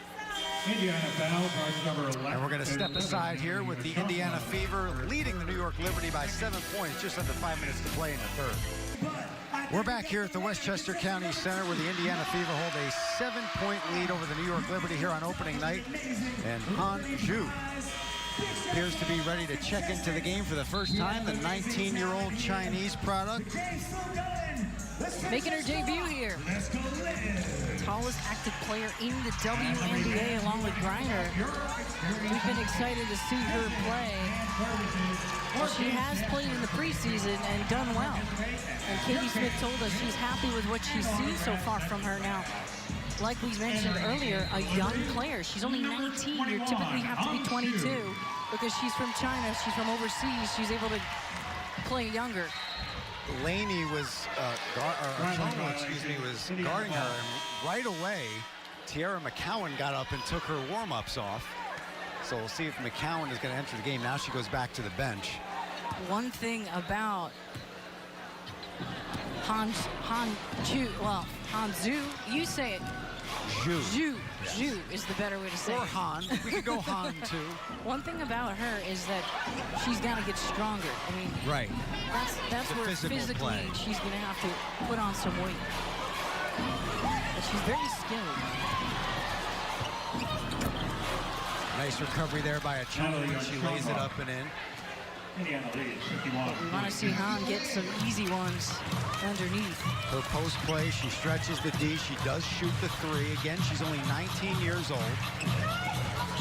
Indiana foul, number 11. And we're going to step aside here with the Indiana Fever leading the New York Liberty by 7 points, just under 5 minutes to play in the third. We're back here at the Westchester County Center where the Indiana Fever hold a 7-point lead over the New York Liberty here on opening night. And Han Zhu appears to be ready to check into the game for the first time, the 19-year-old Chinese product. Making her debut here. Tallest active player in the WNBA along with Griner. We've been excited to see her play. Well, she has played in the preseason and done well. And Katie Smith told us she's happy with what she's seen so far from her now. Like we mentioned earlier, a young player. She's only 19. You typically have to be 22 because she's from China. She's from overseas. She's able to play younger. Laney was, was guarding her, and right away, Tiara McCowan got up and took her warm-ups off. So we'll see if McCowan is going to enter the game. Now she goes back to the bench. One thing about Han Zhu, you say it. Zhu is the better way to say it. Or Han. We could go Han, too. One thing about her is that she's got to get stronger. I mean, right. That's where physically play. She's going to have to put on some weight. But she's very skilled. Nice recovery there by Achonwa. She lays it up and in. But we want to see Han get some easy ones underneath. Her post play, she stretches the D. She does shoot the three. Again, she's only 19 years old.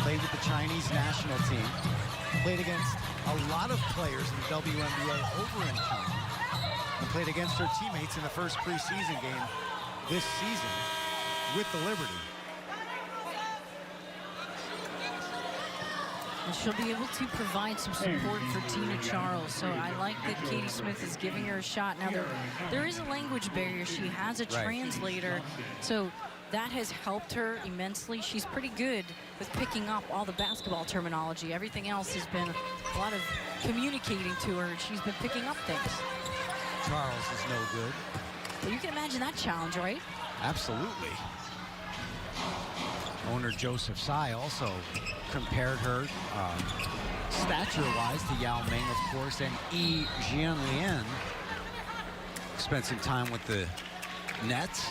Played with the Chinese national team. Played against a lot of players in the WNBA over in China. And played against her teammates in the first preseason game this season with the Liberty. And she'll be able to provide some support for Tina Charles. So I like that Katie Smith is giving her a shot. Now, there is a language barrier. She has a translator. So that has helped her immensely. She's pretty good with picking up all the basketball terminology. Everything else has been a lot of communicating to her. And she's been picking up things. Charles is no good. Well, you can imagine that challenge, right? Absolutely. Owner Joseph Tsai also compared her stature-wise to Yao Ming, of course, and Yi Jianlian. Spent some time with the Nets,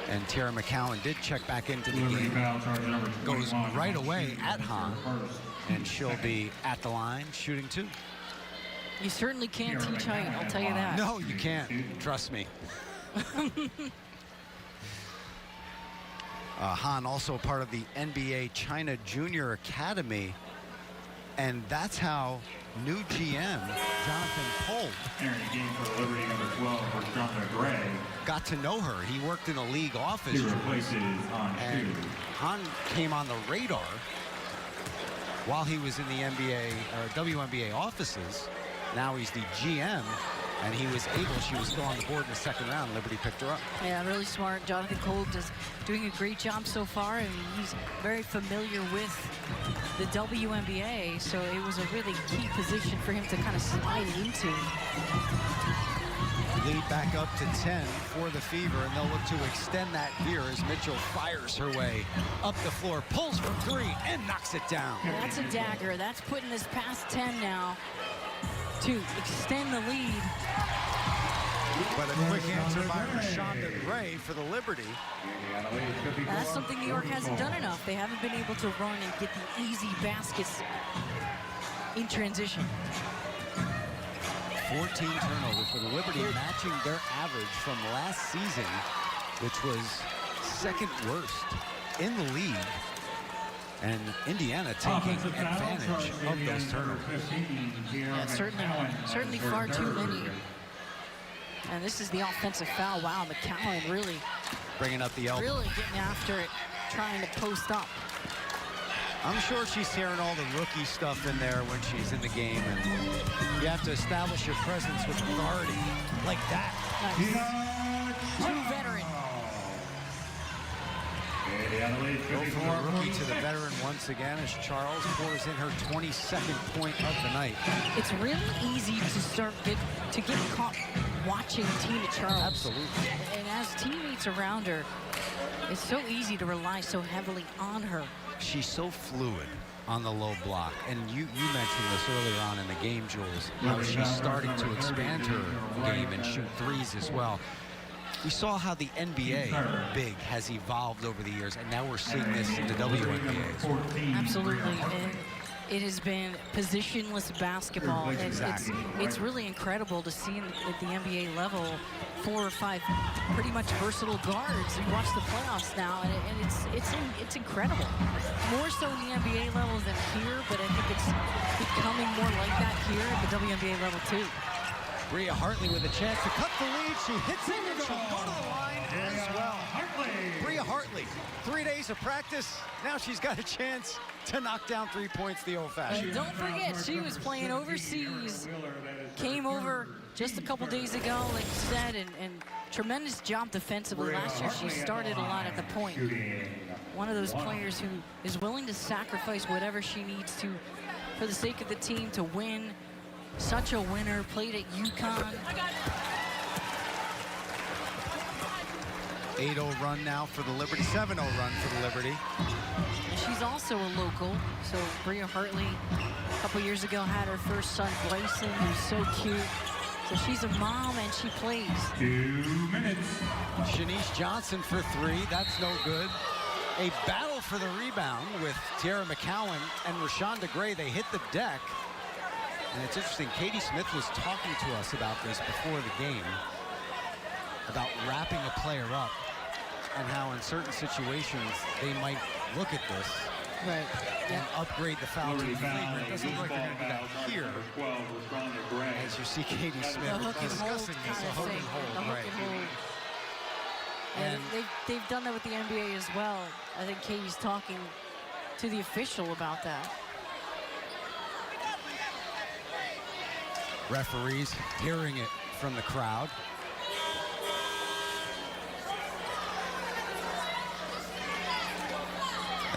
and Tiara McCowan did check back into the game. Goes right away at Han, and she'll be at the line shooting two. You certainly can't teach height, I'll tell you that. No, you can't. Trust me. Han also part of the NBA China Junior Academy, and that's how new GM Jonathan Kolb got to know her. He worked in a league office, and Han came on the radar while he was in the NBA or WNBA offices. Now he's the GM. And he was able, she was still on the board in the second round. Liberty picked her up. Yeah, really smart. Jonathan Kolb is doing a great job so far. I mean, he's very familiar with the WNBA, so it was a really key position for him to kind of slide into. Lead back up to 10 for the Fever, and they'll look to extend that here as Mitchell fires her way up the floor, pulls for three, and knocks it down. That's a dagger. That's putting us past 10 now to extend the lead. But a quick answer by Rashonda Gray for the Liberty. That's something New York hasn't done enough. They haven't been able to run and get the easy baskets in transition. 14 turnovers for the Liberty, matching their average from last season, which was second worst in the league. And Indiana taking advantage of those turnovers. Yeah, certainly far too many. And this is the offensive foul. Wow, McCowan really Bringing up the elbow. Really getting after it, trying to post up. I'm sure she's hearing all the rookie stuff in there when she's in the game, and you have to establish your presence with authority like that. Nice. Two veteran. Go from the rookie to the veteran once again as Charles pours in her 22nd point of the night. It's really easy to get caught watching Tina Charles. Absolutely. And as teammates around her, it's so easy to rely so heavily on her. She's so fluid on the low block, and you mentioned this earlier on in the game, Jules, how she's starting to expand her game and shoot threes as well. We saw how the NBA big has evolved over the years, and now we're seeing this in the WNBA as well. Absolutely, and it has been positionless basketball. Exactly. It's really incredible to see at the NBA level 4 or 5 pretty much versatile guards. You watch the playoffs now, and it's incredible. More so in the NBA level than here, but I think it's becoming more like that here at the WNBA level too. Bria Hartley with a chance to cut the lead. She hits it, and she'll go to the line as well. Bria Hartley, 3 days of practice. Now she's got a chance to knock down 3 points the old-fashioned. And don't forget, she was playing overseas. Came over just a couple days ago, like you said, and tremendous job defensively. Last year, she started a lot at the point. One of those players who is willing to sacrifice whatever she needs to for the sake of the team to win. Such a winner, played at UConn. 8-0 run now for the Liberty, 7-0 run for the Liberty. And she's also a local, so Bria Hartley, a couple years ago, had her first son, Bryson, who's so cute. So she's a mom, and she plays. 2 minutes. Shanice Johnson for 3, that's no good. A battle for the rebound with Tiara McCowan and Rashonda Gray. They hit the deck. And it's interesting, Katie Smith was talking to us about this before the game, about wrapping a player up and how in certain situations they might look at this Right. and upgrade the foul to flagrant. It doesn't look like they're going to do that here. As you see Katie The Smith hook and hold discussing this, kind a of hook thing. and hold, The hook right. and hold. And they've done that with the NBA as well. I think Katie's talking to the official about that. Referees hearing it from the crowd.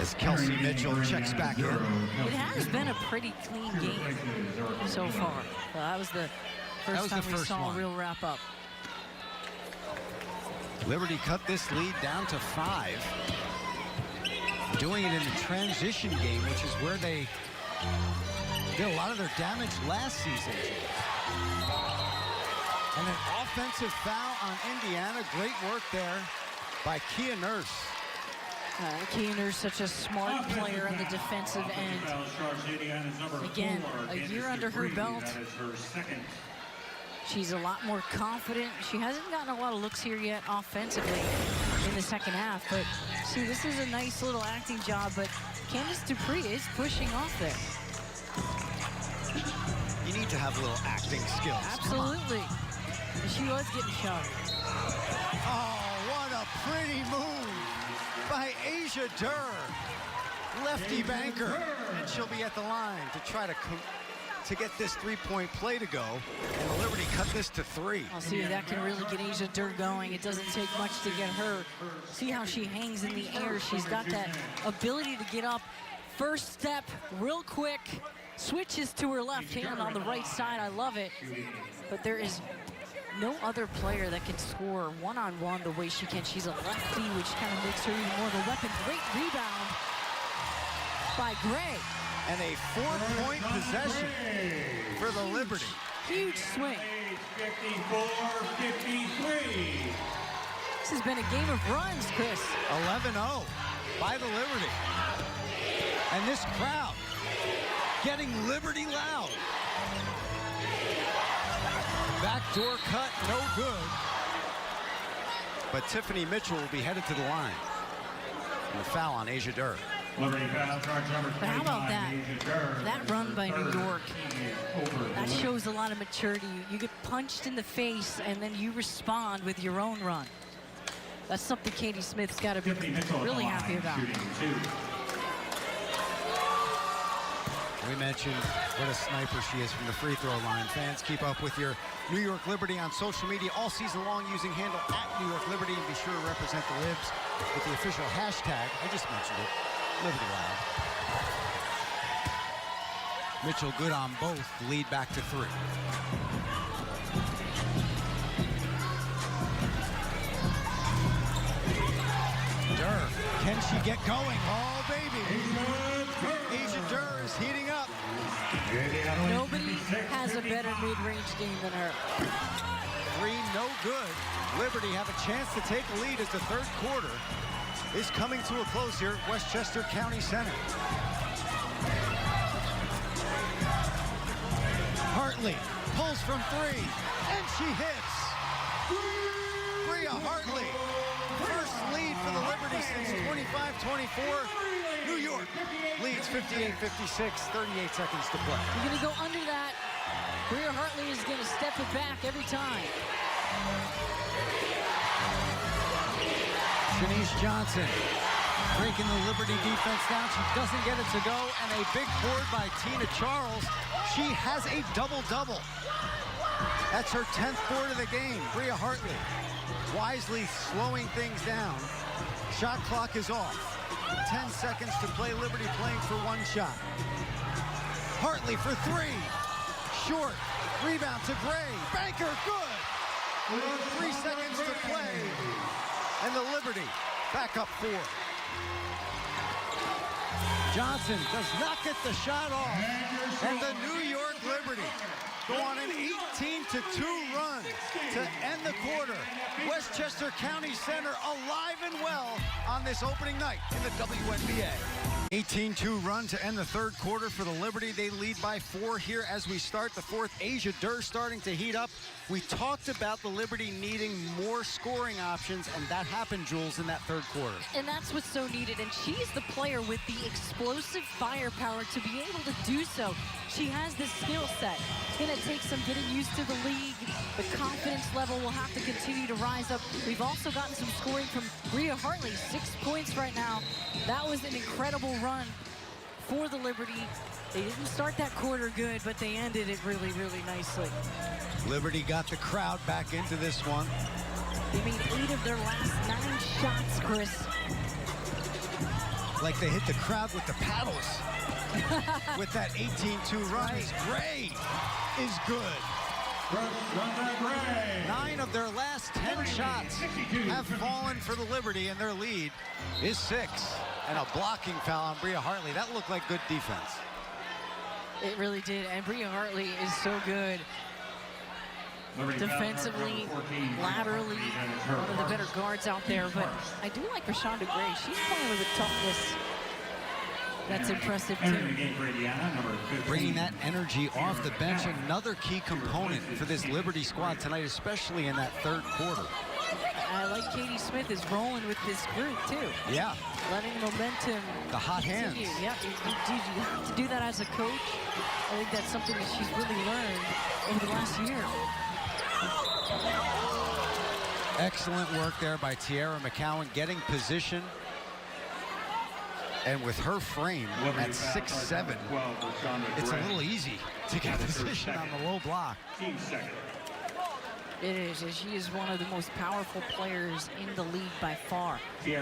As Kelsey Mitchell checks back in. It has been a pretty clean game so far. So that was the first time we saw a real wrap up. Liberty cut this lead down to 5. Doing it in the transition game, which is where they did a lot of their damage last season. And an offensive foul on Indiana. Great work there by Kia Nurse. Kia Nurse, such a smart player on the defensive end. Again, a year under her belt. She's a lot more confident. She hasn't gotten a lot of looks here yet offensively in the second half. But see, this is a nice little acting job. But Candace Dupree is pushing off there. You need to have a little acting skills. Absolutely. She was getting shoved. Oh, what a pretty move by Asia Durr. Lefty banker. And she'll be at the line to try to get this three-point play to go. And the Liberty cut this to 3. I'll see if that can really get Asia Durr going. It doesn't take much to get her. See how she hangs in the air. She's got that ability to get up. First step, real quick. Switches to her left hand on the right side. I love it. But there is no other player that can score one-on-one the way she can. She's a lefty, which kind of makes her even more of a weapon. Great rebound by Gray. And a 4-point possession for the Liberty. Huge swing. 54-53. This has been a game of runs, Chris. 11-0 by the Liberty. And this crowd getting Liberty loud. Backdoor cut, no good. But Tiffany Mitchell will be headed to the line. And the foul on Asia Durr. Liberty foul, charge number 25. But how about that? Asia Durr. That run by New York, Over the that limit. shows a lot of maturity. You get punched in the face, and then you respond with your own run. That's something Katie Smith's got to be Tiffany Mitchell at really the line, happy about. shooting 2. We mentioned what a sniper she is from the free throw line. Fans, keep up with your New York Liberty on social media all season long using handle @NewYorkLiberty, and be sure to represent the Libs with the official hashtag, I just mentioned it, Liberty Loud. Mitchell good on both, lead back to 3. Durr, can she get going? Oh, baby. Asia Durr is heating up. Nobody has a better mid-range game than her. 3, no good. Liberty have a chance to take a lead as the third quarter is coming to a close here at Westchester County Center. Hartley pulls from 3, and she hits. Bria Hartley, first lead for the Liberty since 25-24. New York leads 58-56, 38 seconds to play. You're going to go under that. Bria Hartley is going to step it back every time. Shanice Johnson breaking the Liberty defense down. She doesn't get it to go, and a big board by Tina Charles. She has a double-double. That's her 10th board of the game. Bria Hartley wisely slowing things down. Shot clock is off. 10 seconds to play. Liberty playing for 1 shot. Hartley for 3. Short. Rebound to Gray. Banker, good. 3 seconds to play. And the Liberty back up 4. Johnson does not get the shot off. And the New York Liberty go on an 18-2 run to end the quarter. Westchester County Center alive and well on this opening night in the WNBA. 18-2 run to end the third quarter for the Liberty. They lead by 4 here as we start the fourth. Asia Durr starting to heat up. We talked about the Liberty needing more scoring options, and that happened, Jules, in that third quarter. And that's what's so needed. And she's the player with the explosive firepower to be able to do so. She has the skill set. It's going to take some getting used to the league. The confidence level will have to continue to rise up. We've also gotten some scoring from Bria Hartley. 6 points right now. That was an incredible run for the Liberty. They didn't start that quarter good, but they ended it really, really nicely. Liberty got the crowd back into this one. They made 8 of their last 9 shots, Chris. Like they hit the crowd with the paddles. With that 18-2 run. Right. Gray is good. 9 of their last 10 shots have fallen for the Liberty, and their lead is 6. And a blocking foul on Bria Hartley. That looked like good defense. It really did, and Bria Hartley is so good. Defensively, laterally, one of the better guards out there, but I do like Rashonda Gray. She's playing with a toughness that's impressive too. Bringing that energy off the bench, another key component for this Liberty squad tonight, especially in that third quarter. I like Katie Smith is rolling with this group too. Yeah. Letting momentum The hot hands. continue. Yeah, you have to do that as a coach. I think that's something that she's really learned over the last year. Excellent work there by Tiara McCowan, getting position. And with her frame at 6'7", it's a little easy to get position on the low block. It is, and she is one of the most powerful players in the league by far. She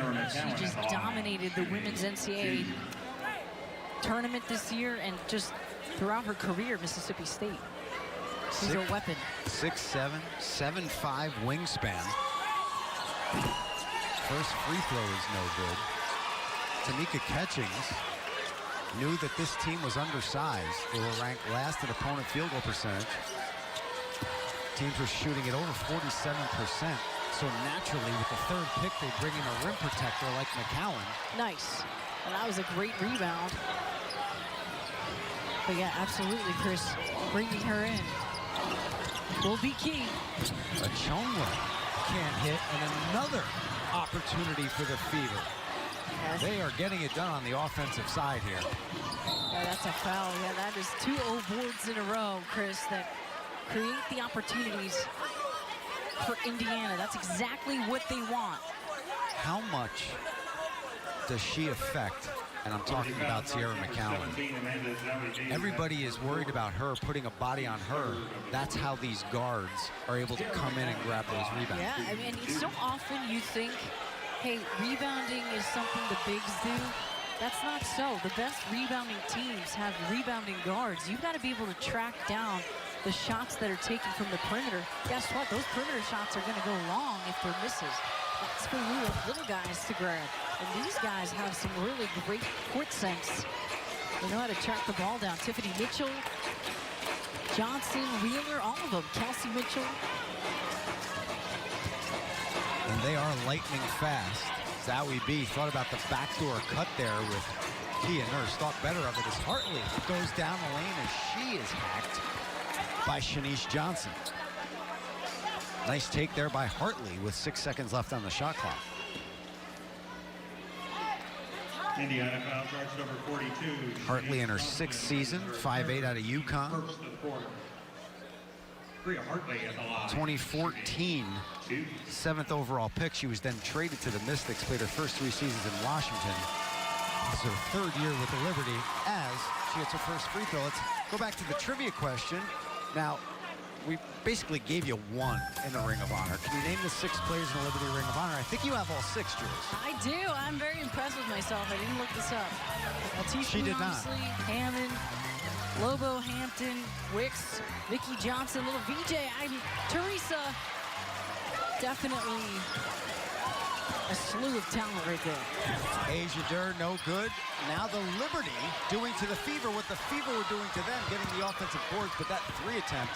just dominated the women's NCAA tournament this year and just throughout her career, Mississippi State. She's a weapon. 6'7", 7'5" wingspan. First free throw is no good. Tamika Catchings knew that this team was undersized. They were ranked last in opponent field goal percentage. Teams were shooting at over 47%. So naturally, with the third pick, they bring in a rim protector like McCowan. Nice. And that was a great rebound. But yeah, absolutely, Chris, bringing her in. will be key. Achonwa can't hit, and another opportunity for the Fever. They are getting it done on the offensive side here. Yeah, that's a foul. Yeah, that is 2 0 boards in a row, Chris, that create the opportunities for Indiana. That's exactly what they want. How much does she affect? And I'm talking about Sierra McCowan. Everybody is worried about her, putting a body on her. That's how these guards are able to come in and grab those rebounds. Yeah, I mean, so often you think, hey, rebounding is something the bigs do. That's not so. The best rebounding teams have rebounding guards. You've got to be able to track down the shots that are taken from the perimeter. Guess what? Those perimeter shots are going to go long if they're misses. That's for you little guys to grab. And these guys have some really great court sense. They know how to track the ball down. Tiffany Mitchell, Johnson, Wheeler, all of them. Kelsey Mitchell. And they are lightning fast. Zowie B thought about the backdoor cut there with Kia Nurse. Thought better of it as Hartley goes down the lane as she is hacked by Shanice Johnson. Nice take there by Hartley with 6 seconds left on the shot clock. Indiana foul charge number 42. Hartley in her 6th season, 5'8" out of UConn. First of the quarter. Bria Hartley at the line. 2014, 7th overall pick. She was then traded to the Mystics, played her first 3 seasons in Washington. This is her 3rd year with the Liberty as she hits her first free throw. Let's go back to the trivia question. Now, we basically gave you 1 in the Ring of Honor. Can you name the 6 players in the Liberty Ring of Honor? I think you have all 6, Jules. I do. I'm very impressed with myself. I didn't look this up. She did not. Hammond, Lobo, Hampton, Wicks, Vicki Johnson, little VJ. Teresa. Definitely a slew of talent right there. Asia Durr, no good. Now the Liberty doing to the Fever what the Fever were doing to them, getting the offensive boards, but that 3 attempt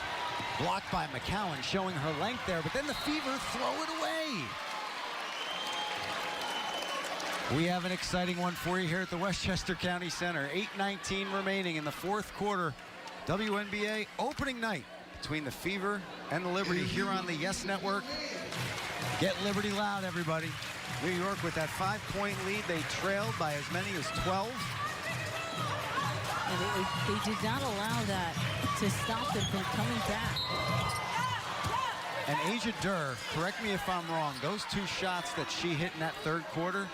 blocked by McCowan, showing her length there, but then the Fever throw it away. We have an exciting one for you here at the Westchester County Center. 8:19 remaining in the 4th quarter. WNBA opening night between the Fever and the Liberty here on the Yes Network. Get Liberty loud, everybody. New York with that 5-point lead. They trailed by as many as 12. And they did not allow that to stop them from coming back. And Asia Durr, correct me if I'm wrong, those 2 shots that she hit in that 3rd quarter,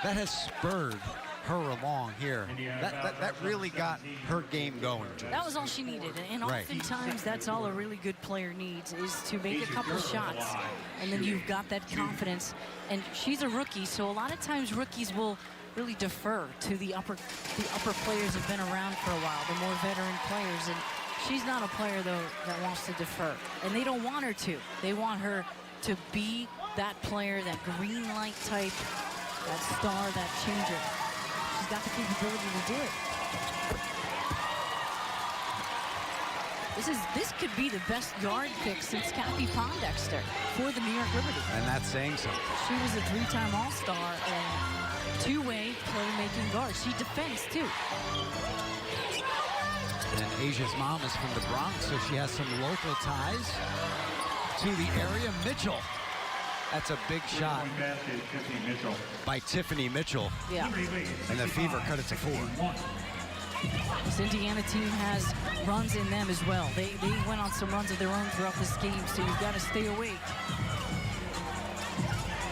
that has spurred her along here. That really got her game going. That was all she needed. And oftentimes that's all a really good player needs, is to make a couple shots. And then you've got that confidence. And she's a rookie, so a lot of times rookies will really defer to the upper players who've been around for a while, the more veteran players. And she's not a player, though, that wants to defer. And they don't want her to. They want her to be that player, that green light type, that star, that changer. She's got the capability to do it. This could be the best yard pick since Kathy Pondexter for the New York Liberty. And that's saying something. She was a 3-time All-Star and 2-way playmaking guard. She defends too. And Asia's mom is from the Bronx, so she has some local ties to the area. Mitchell. That's a big shot by Tiffany Mitchell. Yeah. And the Fever cut it to 4. This Indiana team has runs in them as well. They went on some runs of their own throughout this game, so you've got to stay awake.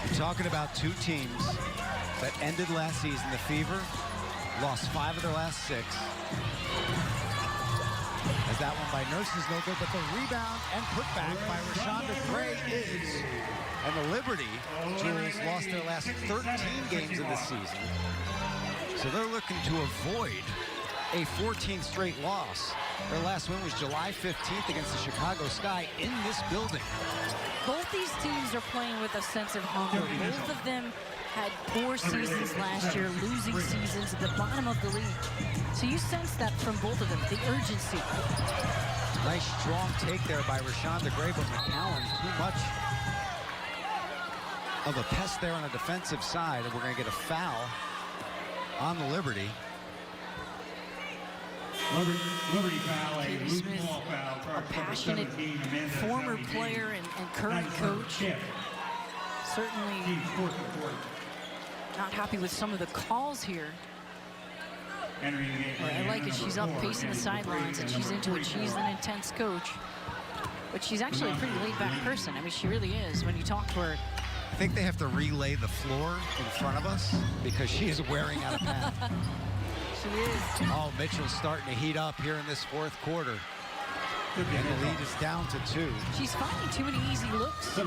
You're talking about 2 teams that ended last season. The Fever lost 5 of their last 6. As that one by Nurse is no good, but the rebound and putback by Rashonda Gray is. And the Liberty, Jules, lost their last 13 games of the season. So they're looking to avoid a 14th straight loss. Their last win was July 15th against the Chicago Sky in this building. Both these teams are playing with a sense of hunger. Both of them had poor seasons last year, losing seasons at the bottom of the league. So you sense that from both of them, the urgency. Nice strong take there by Rashonda Gray, but McCowan too much of a pest there on the defensive side, and we're going to get a foul on the Liberty. Liberty foul, a Katie loose Smith, ball foul. a Charge number passionate 17, Amanda former Zawi. player and current Nice work, coach. Chip. Certainly Team fourth to fourth. not happy with some of the calls here. Entering the game, I like it. She's up number pacing the 4, sidelines, and she's number into it. She's an intense coach. But she's actually a pretty laid-back person. I mean, she really is. When you talk to her, I think they have to relay the floor in front of us because she is wearing out a pad. she is. Oh, Mitchell's starting to heat up here in this fourth quarter. And the lead is down to 2. She's finding too many easy looks. You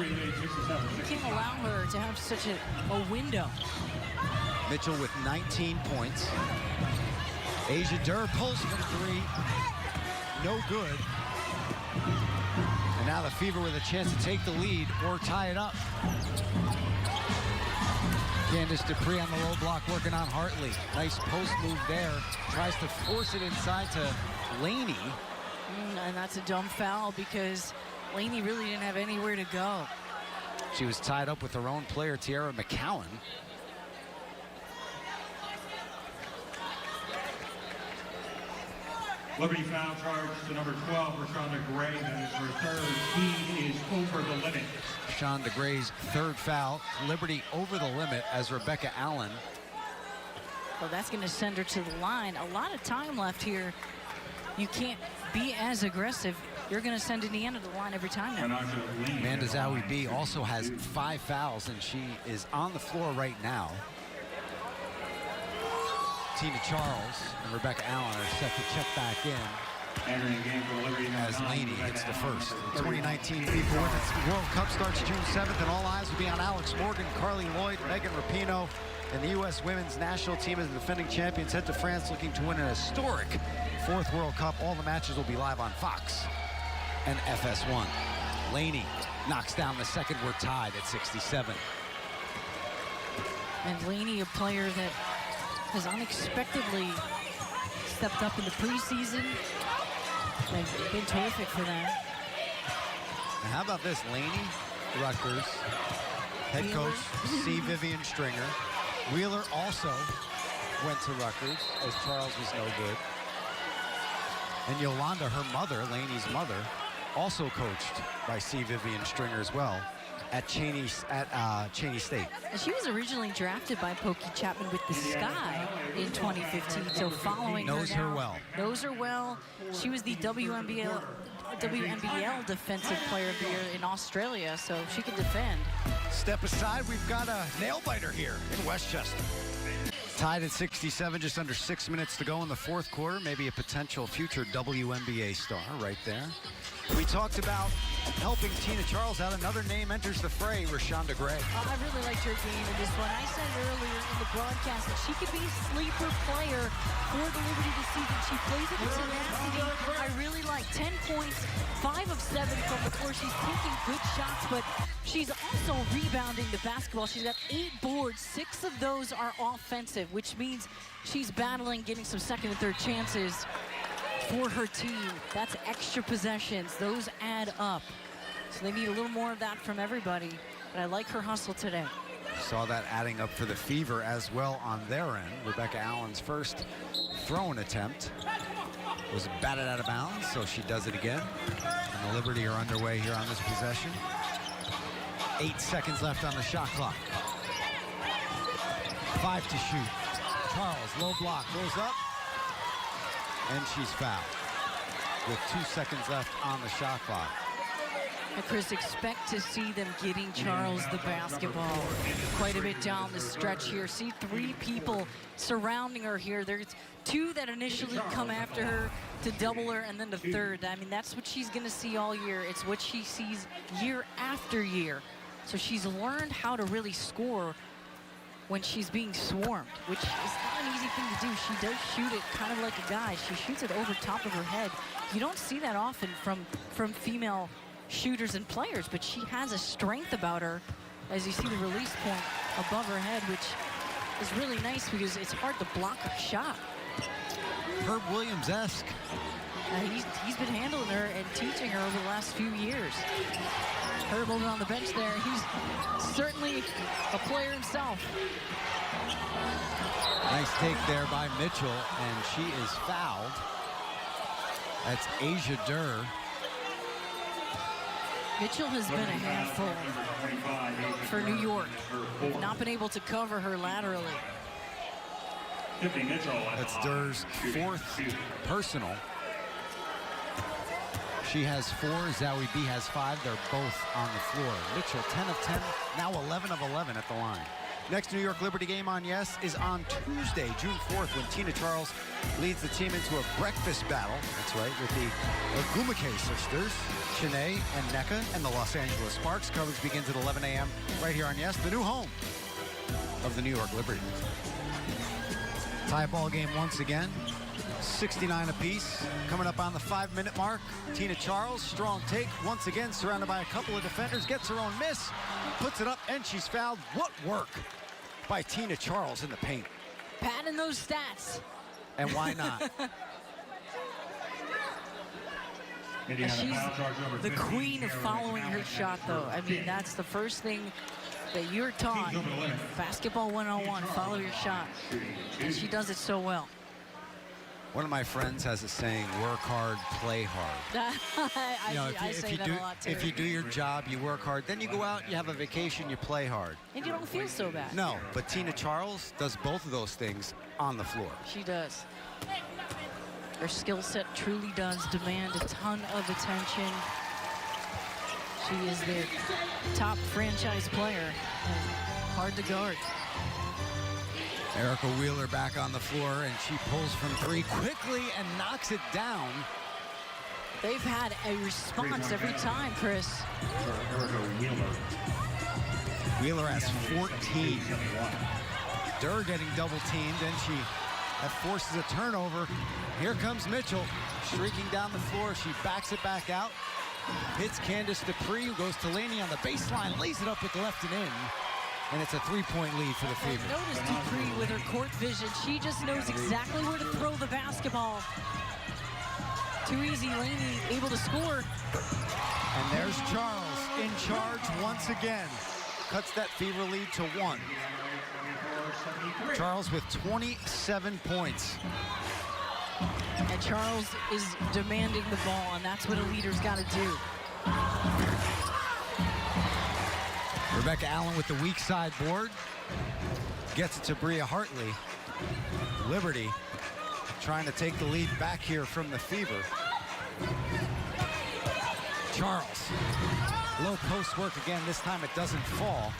can't allow her to have such a window. Mitchell with 19 points. Asia Durr pulls from 3. No good. And now the Fever with a chance to take the lead or tie it up. Candice Dupree on the low block working on Hartley. Nice post move there. Tries to force it inside to Laney. And that's a dumb foul because Laney really didn't have anywhere to go. She was tied up with her own player, Tiara McCowan. Liberty foul charge to number 12, Rashonda Gray. That is her third. He is over the limit. Shonda Gray's third foul. Liberty over the limit as Rebecca Allen. Well, that's going to send her to the line. A lot of time left here. You can't be as aggressive. You're going to send Indiana to the line every time now. Amanda Zawi B also has 5 fouls, and she is on the floor right now. Tina Charles and Rebecca Allen are set to check back in as Laney hits the first. The 2019 FIFA Women's World Cup starts June 7th, and all eyes will be on Alex Morgan, Carly Lloyd, Megan Rapinoe, and the U.S. Women's National Team as the defending champions head to France looking to win an historic 4th World Cup. All the matches will be live on Fox and FS1. Laney knocks down the second. We're tied at 67. And Laney, a player that has unexpectedly stepped up in the preseason. They've been terrific for them. And how about this, Laney, Rutgers, head Wheeler. coach C. Vivian Stringer. Wheeler also went to Rutgers as Charles was no good. And Yolanda, her mother, Laney's mother, also coached by C. Vivian Stringer as well at Cheney State. And she was originally drafted by Pokey Chapman with the Sky in 2015. So following Knows her her now, well. Knows her well. She was the WNBL Defensive Player of the Year in Australia, so she can defend. Step aside, we've got a nail-biter here in Westchester. Tied at 67, just under 6 minutes to go in the fourth quarter. Maybe a potential future WNBA star right there. We talked about helping Tina Charles out. Another name enters the fray, Rashonda Gray. I really liked her game in this one. I said earlier in the broadcast that she could be a sleeper player for the Liberty this season. She plays with a tenacity I really like. 10 points, 5 of 7 from the floor. She's taking good shots, but she's also rebounding the basketball. She's got 8 boards. 6 of those are offensive, which means she's battling, getting some second and third chances for her team. That's extra possessions. Those add up. So they need a little more of that from everybody. But I like her hustle today. Saw that adding up for the Fever as well on their end. Rebecca Allen's first throw-in attempt was batted out of bounds, so she does it again. And the Liberty are underway here on this possession. 8 seconds left on the shot clock. 5 to shoot. Charles, low block, goes up. And she's fouled with 2 seconds left on the shot clock. And Chris, expect to see them getting Charles the basketball quite a bit down the stretch here. See 3 people surrounding her here. There's 2 that initially come after her to double her, and then the third. I mean, that's what she's going to see all year. It's what she sees year after year. So she's learned how to really score when she's being swarmed, which is not an easy thing to do. She does shoot it kind of like a guy. She shoots it over top of her head. You don't see that often from female shooters and players, but she has a strength about her, as you see the release point above her head, which is really nice because it's hard to block a shot. Herb Williams-esque. He's been handling her and teaching her over the last few years. Herb over on the bench there. He's certainly a player himself. Nice take there by Mitchell, and she is fouled. That's Asia Durr. Mitchell has been a handful for New York. They've not been able to cover her laterally. That's Durr's 4th personal. She has 4, Zawi B has 5. They're both on the floor. Mitchell, 10 of 10, now 11 of 11 at the line. Next New York Liberty game on Yes is on Tuesday, June 4th, when Tina Charles leads the team into a breakfast battle. That's right, with the Ogumake sisters, Shanae and Nneka, and the Los Angeles Sparks. Coverage begins at 11 a.m. right here on Yes, the new home of the New York Liberty. Tie ball game once again. 69 apiece. Coming up on the 5-minute mark. Tina Charles, strong take, once again surrounded by a couple of defenders, gets her own miss, puts it up, and she's fouled. What work by Tina Charles in the paint. Padding those stats. And why not? She's the queen of following her shot, though. I mean, that's the first thing that you're taught. Basketball 101, follow your shot. And she does it so well. One of my friends has a saying, work hard, play hard. I say that a lot, too. If you do your job, you work hard, then you go out, you have a vacation, you play hard. And you don't feel so bad. No, but Tina Charles does both of those things on the floor. She does. Her skill set truly does demand a ton of attention. She is their top franchise player and hard to guard. Erica Wheeler back on the floor, and she pulls from 3 quickly and knocks it down. They've had a response every time, Chris. Wheeler has 14. Durr getting double teamed, and that forces a turnover. Here comes Mitchell, streaking down the floor. She backs it back out, hits Candice Dupree, who goes to Laney on the baseline, lays it up with the left and in. And it's a 3-point lead for the Fever. Notice Dupree with her court vision. She just knows exactly where to throw the basketball. Too easy, Laney able to score. And there's Charles in charge once again. Cuts that Fever lead to 1. Charles with 27 points. And Charles is demanding the ball, and that's what a leader's got to do. Rebecca Allen with the weak side board. Gets it to Bria Hartley. Liberty trying to take the lead back here from the Fever. Charles. Low post work again. This time it doesn't fall.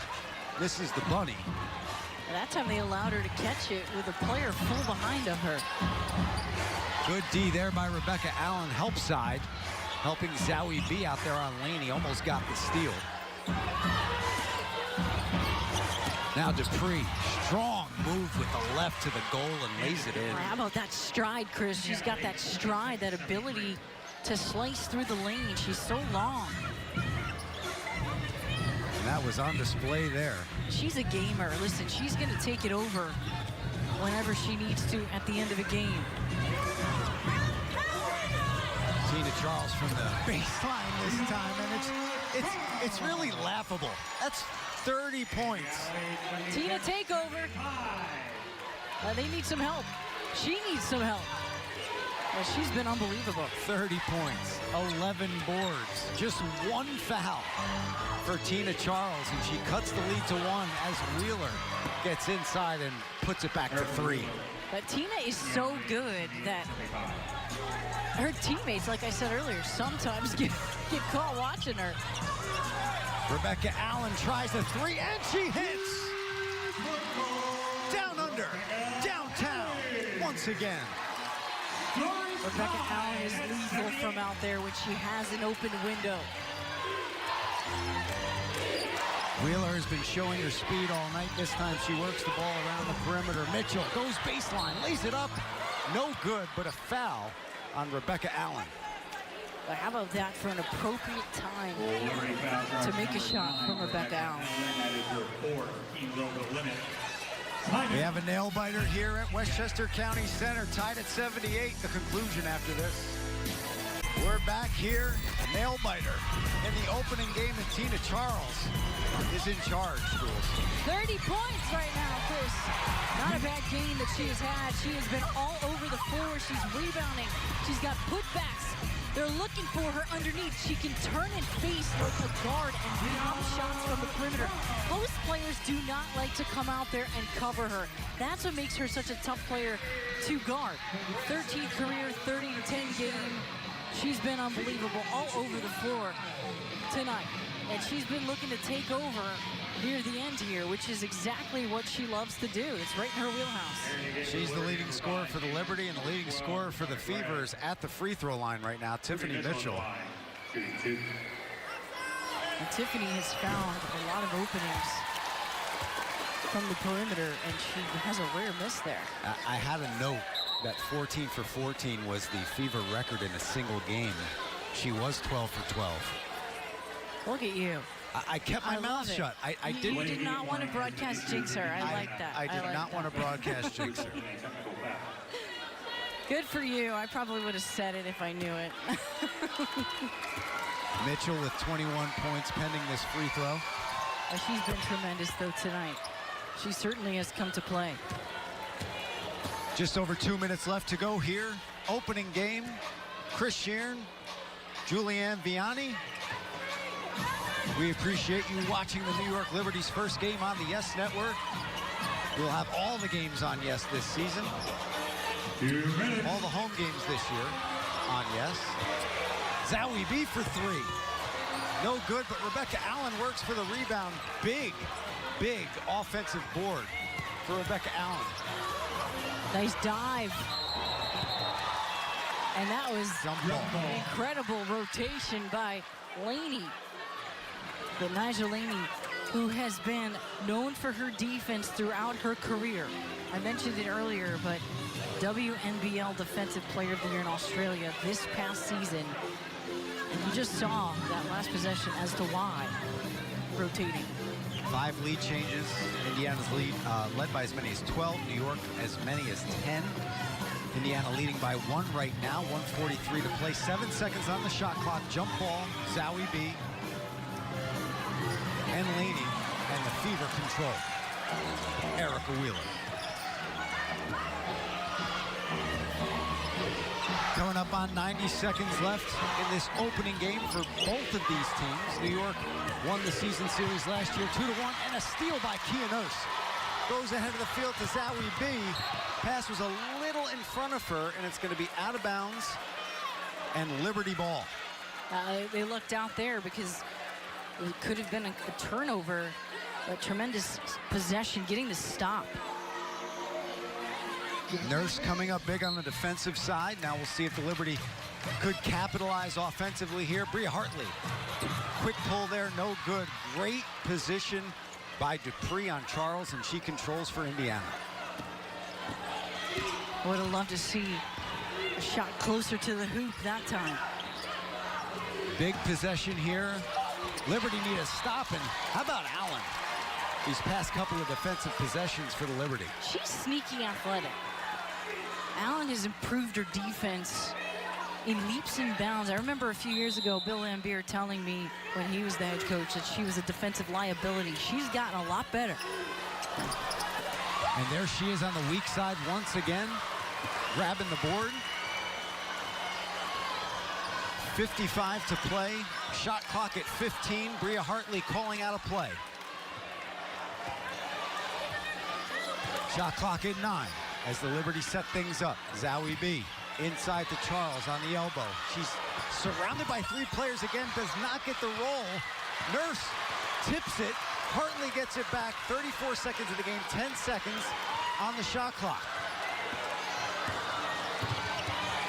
This is the bunny. That time they allowed her to catch it with a player full behind of her. Good D there by Rebecca Allen, help side. Helping Zawi B out there on Laney. Almost got the steal. Now Dupree, strong move with the left to the goal and lays it in. How about that stride, Chris? She's got that stride, that ability to slice through the lane. She's so long. And that was on display there. She's a gamer. Listen, she's going to take it over whenever she needs to at the end of a game. Tina Charles from the baseline this time, and it's really laughable. That's 30 points. Tina takeover. They need some help. She needs some help. Well, she's been unbelievable. 30 points, 11 boards, just 1 foul for Tina Charles, and she cuts the lead to 1 as Wheeler gets inside and puts it back to 3. But Tina is so good that her teammates, like I said earlier, sometimes get caught watching her. Rebecca Allen tries a 3, and she hits! Down under, downtown, once again. Rebecca Allen is lethal from out there when she has an open window. Wheeler has been showing her speed all night. This time she works the ball around the perimeter. Mitchell goes baseline, lays it up. No good, but a foul on Rebecca Allen. But how about that for an appropriate time to make a shot from Rebecca Allen? We have a nail-biter here at Westchester County Center, tied at 78. The conclusion after this. We're back here, nail-biter in the opening game, and Tina Charles is in charge, schools. 30 points right now, Chris. Not a bad game that she has had. She has been all over the floor. She's rebounding. She's got putbacks. They're looking for her underneath. She can turn and face like a guard and bomb shots from the perimeter. Most players do not like to come out there and cover her. That's what makes her such a tough player to guard. 13th career, 30-10 game. She's been unbelievable all over the floor tonight. And she's been looking to take over near the end here, which is exactly what she loves to do. It's right in her wheelhouse. She's the leading scorer for the Liberty and the leading scorer for the Fevers at the free throw line right now, Tiffany Mitchell. And Tiffany has found a lot of openings from the perimeter, and she has a rare miss there. I had a note that 14 for 14 was the Fever record in a single game. She was 12 for 12. Look at you. I kept my mouth shut. I didn't. You did not want to broadcast jinx her. I like that. I did like not want to broadcast jinx her. Good for you. I probably would have said it if I knew it. Mitchell with 21 points pending this free throw. She's been tremendous, though, tonight. She certainly has come to play. Just over 2 minutes left to go here. Opening game. Chris Sheeran, Julianne Vianney. We appreciate you watching the New York Liberty's first game on the YES Network. We'll have all the games on YES this season. All the home games this year on YES. Zahui B for three. No good, but Rebecca Allen works for the rebound. Big offensive board for Rebecca Allen. Nice dive. And that was an incredible rotation by Laney. But Nyjah Laney, who has been known for her defense throughout her career. I mentioned it earlier, but WNBL Defensive Player of the Year in Australia this past season. And you just saw that last possession as to why rotating. 5 lead changes. Indiana's lead led by as many as 12. New York as many as 10. Indiana leading by 1 right now. 1:43 to play. 7 seconds on the shot clock. Jump ball. Zahui B. And Laney, and the Fever control. Erica Wheeler. Coming up on 90 seconds left in this opening game for both of these teams. New York won the season series last year 2-1, and a steal by Kia Nurse. Goes ahead of the field to Zahui B. Pass was a little in front of her, and it's going to be out of bounds and Liberty ball. They looked out there because it could have been a turnover, a tremendous possession, getting the stop. Nurse coming up big on the defensive side. Now we'll see if the Liberty could capitalize offensively here. Bria Hartley, quick pull there, no good. Great position by Dupree on Charles, and she controls for Indiana. Would have loved to see a shot closer to the hoop that time. Big possession here. Liberty need a stop, and how about Allen? These past couple of defensive possessions for the Liberty. She's sneaky athletic. Allen has improved her defense in leaps and bounds. I remember a few years ago, Bill Laimbeer telling me when he was the head coach that she was a defensive liability. She's gotten a lot better. And there she is on the weak side once again, grabbing the board. 55 to play. Shot clock at 15. Bria Hartley calling out a play. Shot clock at 9 as the Liberty set things up. Zahui B inside to Charles on the elbow. She's surrounded by 3 players again, does not get the roll. Nurse tips it. Hartley gets it back. 34 seconds of the game, 10 seconds on the shot clock.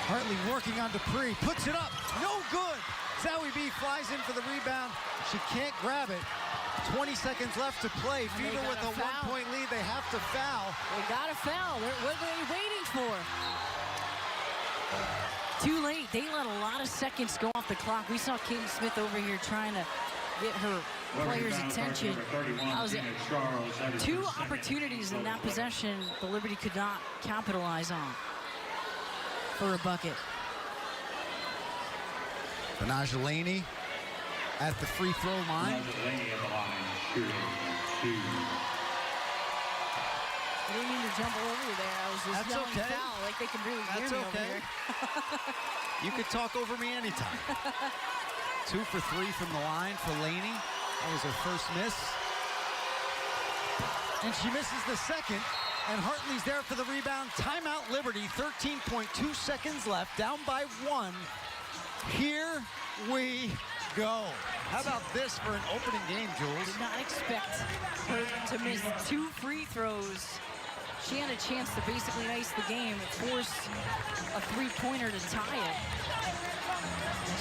Hartley working on Dupree, puts it up, no good. Zahui B flies in for the rebound. She can't grab it. 20 seconds left to play. Fever with a 1-point lead. They have to foul. They got a foul. What are they waiting for? Too late. They let a lot of seconds go off the clock. We saw Katie Smith over here trying to get her players' attention. That was it. 2 opportunities in that possession the Liberty could not capitalize on for a bucket. Nyjah Laney at the free throw line. I didn't mean to jump all over you there. I was just That's yelling okay. foul like they can really hear That's me over okay. here. You could talk over me anytime. 2 for 3 from the line for Laney. That was her first miss. And she misses the second. And Hartley's there for the rebound. Timeout Liberty, 13.2 seconds left, down by 1. Here we go. How about this for an opening game, Jules? Did not expect her to miss 2 free throws. She had a chance to basically ice the game, force a three-pointer to tie it.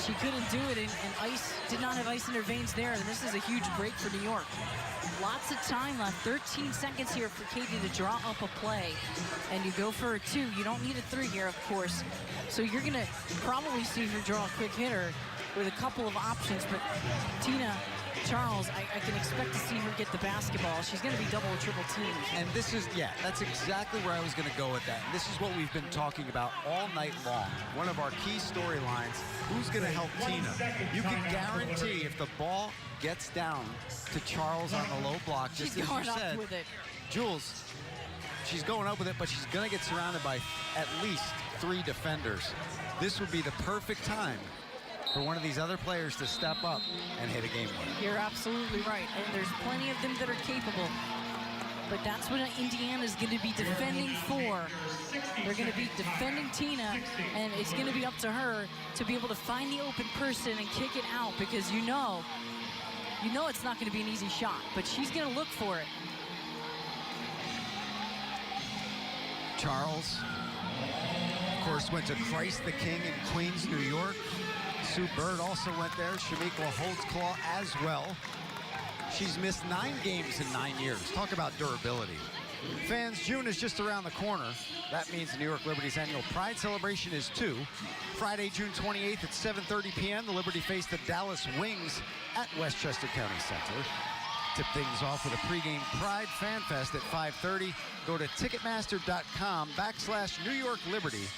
She couldn't do it, and Ice did not have ice in her veins there, and this is a huge break for New York. Lots of time left, 13 seconds here for Katie to draw up a play, and you go for a 2. You don't need a 3 here, of course, so you're gonna probably see her draw a quick hitter with a couple of options, but Tina Charles, I can expect to see her get the basketball. She's going to be double or triple teamed. And this is, yeah, that's exactly where I was going to go with that. And this is what we've been talking about all night long. One of our key storylines, who's going to help Tina? You can guarantee if the ball gets down to Charles on the low block, just She's as going you up said, with it. Jules, she's going up with it, but she's going to get surrounded by at least 3 defenders. This would be the perfect time for one of these other players to step up and hit a game winner. You're absolutely right, and there's plenty of them that are capable. But that's what Indiana's going to be defending for. They're going to be defending Tina, and it's going to be up to her to be able to find the open person and kick it out, because you know it's not going to be an easy shot, but she's going to look for it. Charles, of course, went to Christ the King in Queens, New York. Sue Bird also went there. Shamika Holtzclaw as well. She's missed 9 games in 9 years. Talk about durability. Fans, June is just around the corner. That means the New York Liberty's annual Pride celebration is too. Friday, June 28th at 7:30 p.m., the Liberty face the Dallas Wings at Westchester County Center. Tip things off with a pregame Pride Fan Fest at 5:30. Go to Ticketmaster.com/New York Liberty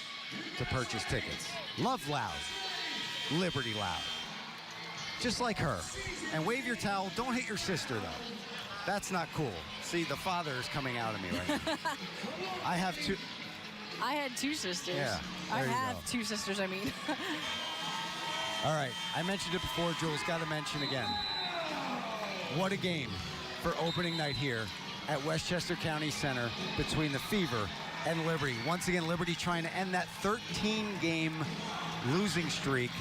to purchase tickets. Love loud. Liberty loud. Just like her. And wave your towel. Don't hit your sister, though. That's not cool. See, the father is coming out of me right now. I have 2. I had 2 sisters. Yeah, I there you have go. 2 sisters, I mean. All right. I mentioned it before, Jules. Got to mention again. What a game for opening night here at Westchester County Center between the Fever and Liberty. Once again, Liberty trying to end that 13-game losing streak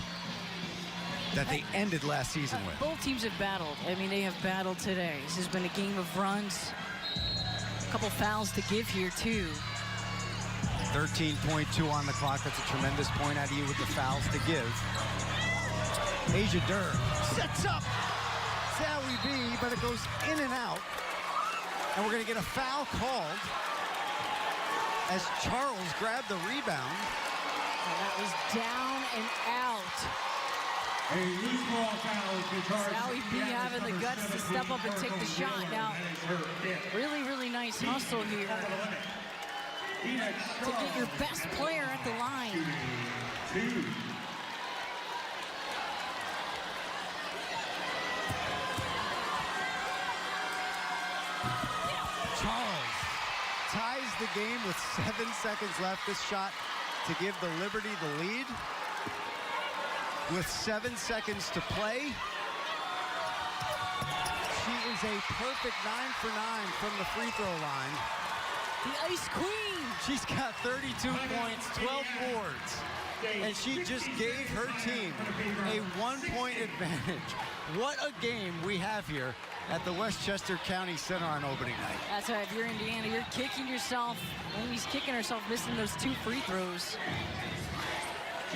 that they ended last season with. Both teams have battled. I mean, they have battled today. This has been a game of runs. A couple fouls to give here, too. 13.2 on the clock. That's a tremendous point out of you with the fouls to give. Asia Durr sets up Zowie B, but it goes in and out. And we're going to get a foul called as Charles grabbed the rebound. And that was down and out. A loose ball foul to charge. Zowie B having the guts to step up and take the shot. Now, really, really nice hustle here to get your best player at the line. Charles ties the game with 7 seconds left. This shot to give the Liberty the lead. With 7 seconds to play. She is a perfect 9 for 9 from the free throw line. The Ice Queen. She's got 32 points, 12 boards. And she just gave her team a 1-point advantage. What a game we have here at the Westchester County Center on opening night. That's right, if you're Indiana, you're kicking yourself. Amy's kicking herself, missing those 2 free throws.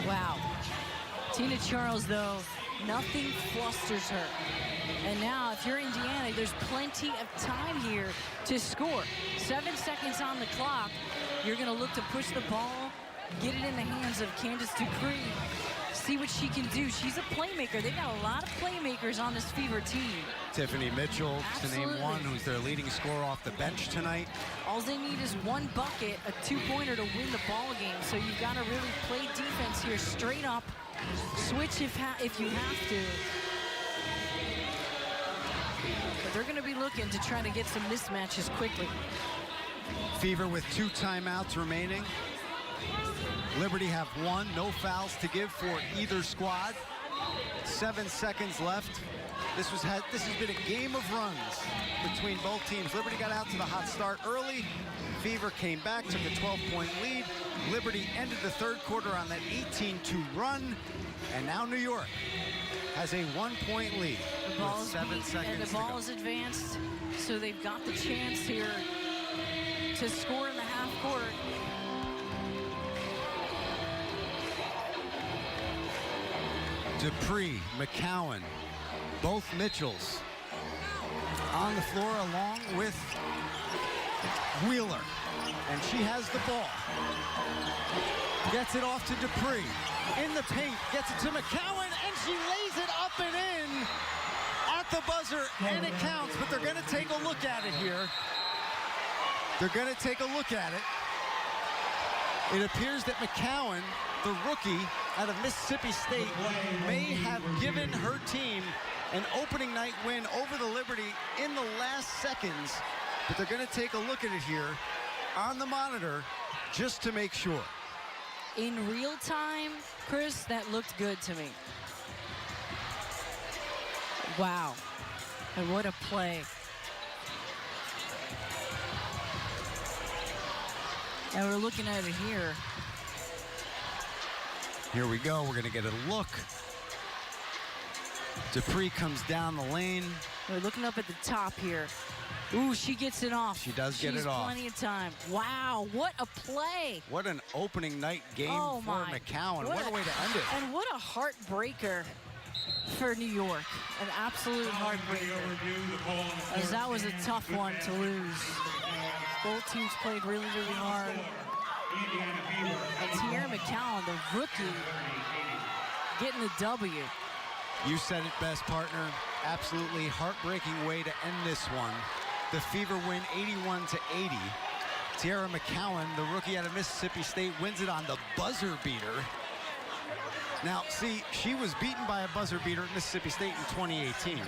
Wow. Tina Charles, though, nothing flusters her. And now, if you're Indiana, there's plenty of time here to score. 7 seconds on the clock. You're going to look to push the ball, get it in the hands of Candace Dupree, see what she can do. She's a playmaker. They've got a lot of playmakers on this Fever team. Tiffany Mitchell, to name Absolutely. one, who's their leading scorer off the bench tonight. All they need is 1 bucket, a 2-pointer to win the ball game. So you've got to really play defense here straight up. Switch if you have to. But they're going to be looking to try to get some mismatches quickly. Fever with 2 timeouts remaining. Liberty have 1, no fouls to give for either squad. 7 seconds left. This has been a game of runs between both teams. Liberty got out to the hot start early. Fever came back, took a 12-point lead. Liberty ended the third quarter on that 18-2 run. And now New York has a 1-point lead The ball with is 7 beat, seconds and the to ball go. is advanced, so they've got the chance here to score in the half court. Dupree, McCowan, both Mitchells on the floor along with Wheeler. And she has the ball. Gets it off to Dupree. In the paint, gets it to McCowan, and she lays it up and in at the buzzer, and it counts, but they're going to take a look at it here. They're going to take a look at it. It appears that McCowan, the rookie out of Mississippi State, may have given her team an opening night win over the Liberty in the last seconds, but they're going to take a look at it here on the monitor just to make sure. In real time, Chris, that looked good to me. Wow. And what a play. And we're looking at it here. Here we go. We're going to get a look. Dupree comes down the lane. We're looking up at the top here. Ooh, she gets it off. She does get it off. Plenty of time. Wow, what a play. What an opening night game Oh for my. McCowan. What a way to end it. And what a heartbreaker for New York. An absolute heartbreaker. As that was a tough one to lose. Both teams played really, really hard. And Tierra McCowan, the rookie, getting the W. You said it best, partner. Absolutely heartbreaking way to end this one. The Fever win 81-80. Tierra McCowan, the rookie out of Mississippi State, wins it on the buzzer beater. Now, see, she was beaten by a buzzer beater at Mississippi State in 2018. You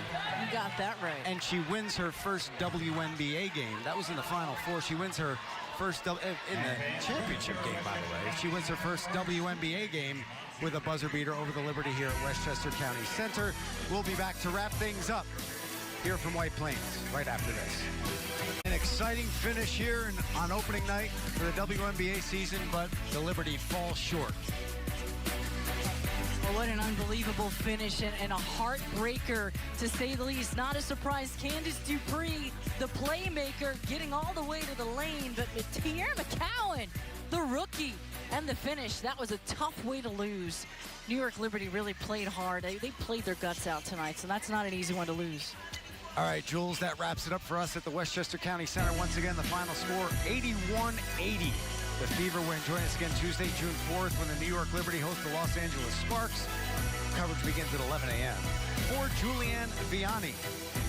got that right. And she wins her first WNBA game. That was in the Final Four. She wins her first, in the championship game, by the way. She wins her first WNBA game with a buzzer beater over the Liberty here at Westchester County Center. We'll be back to wrap things up here from White Plains right after this. An exciting finish here on opening night for the WNBA season, but the Liberty falls short. Well, what an unbelievable finish and a heartbreaker, to say the least. Not a surprise, Candace Dupree, the playmaker, getting all the way to the lane, but Tierra McCowan, the rookie, and the finish. That was a tough way to lose. New York Liberty really played hard. They played their guts out tonight, so that's not an easy one to lose. All right, Jules, that wraps it up for us at the Westchester County Center. Once again, the final score, 81-80. The Fever win. Join us again Tuesday, June 4th, when the New York Liberty host the Los Angeles Sparks. Coverage begins at 11 a.m. For Julianne Vianney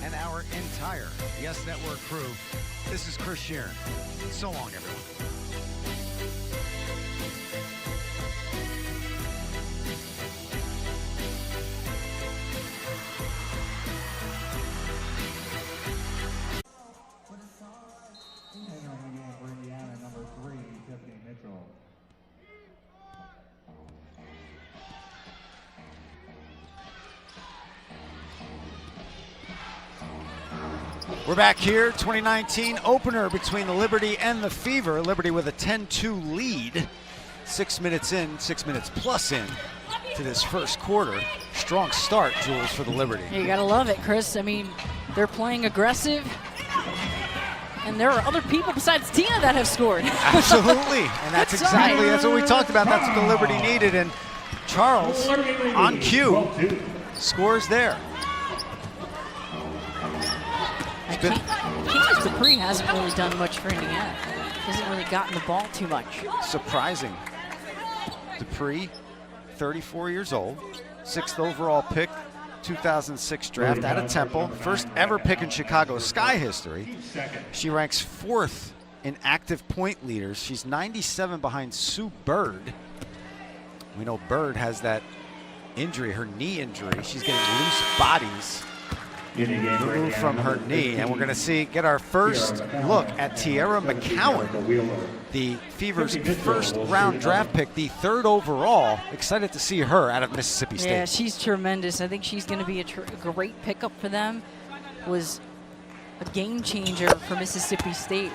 and our entire Yes Network crew, this is Chris Sheeran. So long, everyone. We're back here, 2019 opener between the Liberty and the Fever. Liberty with a 10-2 lead. 6 minutes in, 6 minutes plus in to this first quarter. Strong start, Jules, for the Liberty. You gotta love it, Chris. I mean, they're playing aggressive, and there are other people besides Tina that have scored. Absolutely, and that's what we talked about. That's what the Liberty needed, and Charles, on cue, scores there. Candace Dupree hasn't really done much for Indiana. Hasn't really gotten the ball too much. Surprising. Dupree, 34 years old, 6th overall pick, 2006 draft out of Temple, first ever pick in Chicago Sky history. She ranks 4th in active point leaders. She's 97 behind Sue Bird. We know Bird has that injury, her knee injury. She's getting loose bodies. removed from her knee, and we're going to get our first look at Tiara McCowan, the Fever's first round draft pick, the 3rd overall. Excited to see her out of Mississippi State. Yeah, she's tremendous. I think she's going to be a great pickup for them. Was a game changer for Mississippi State.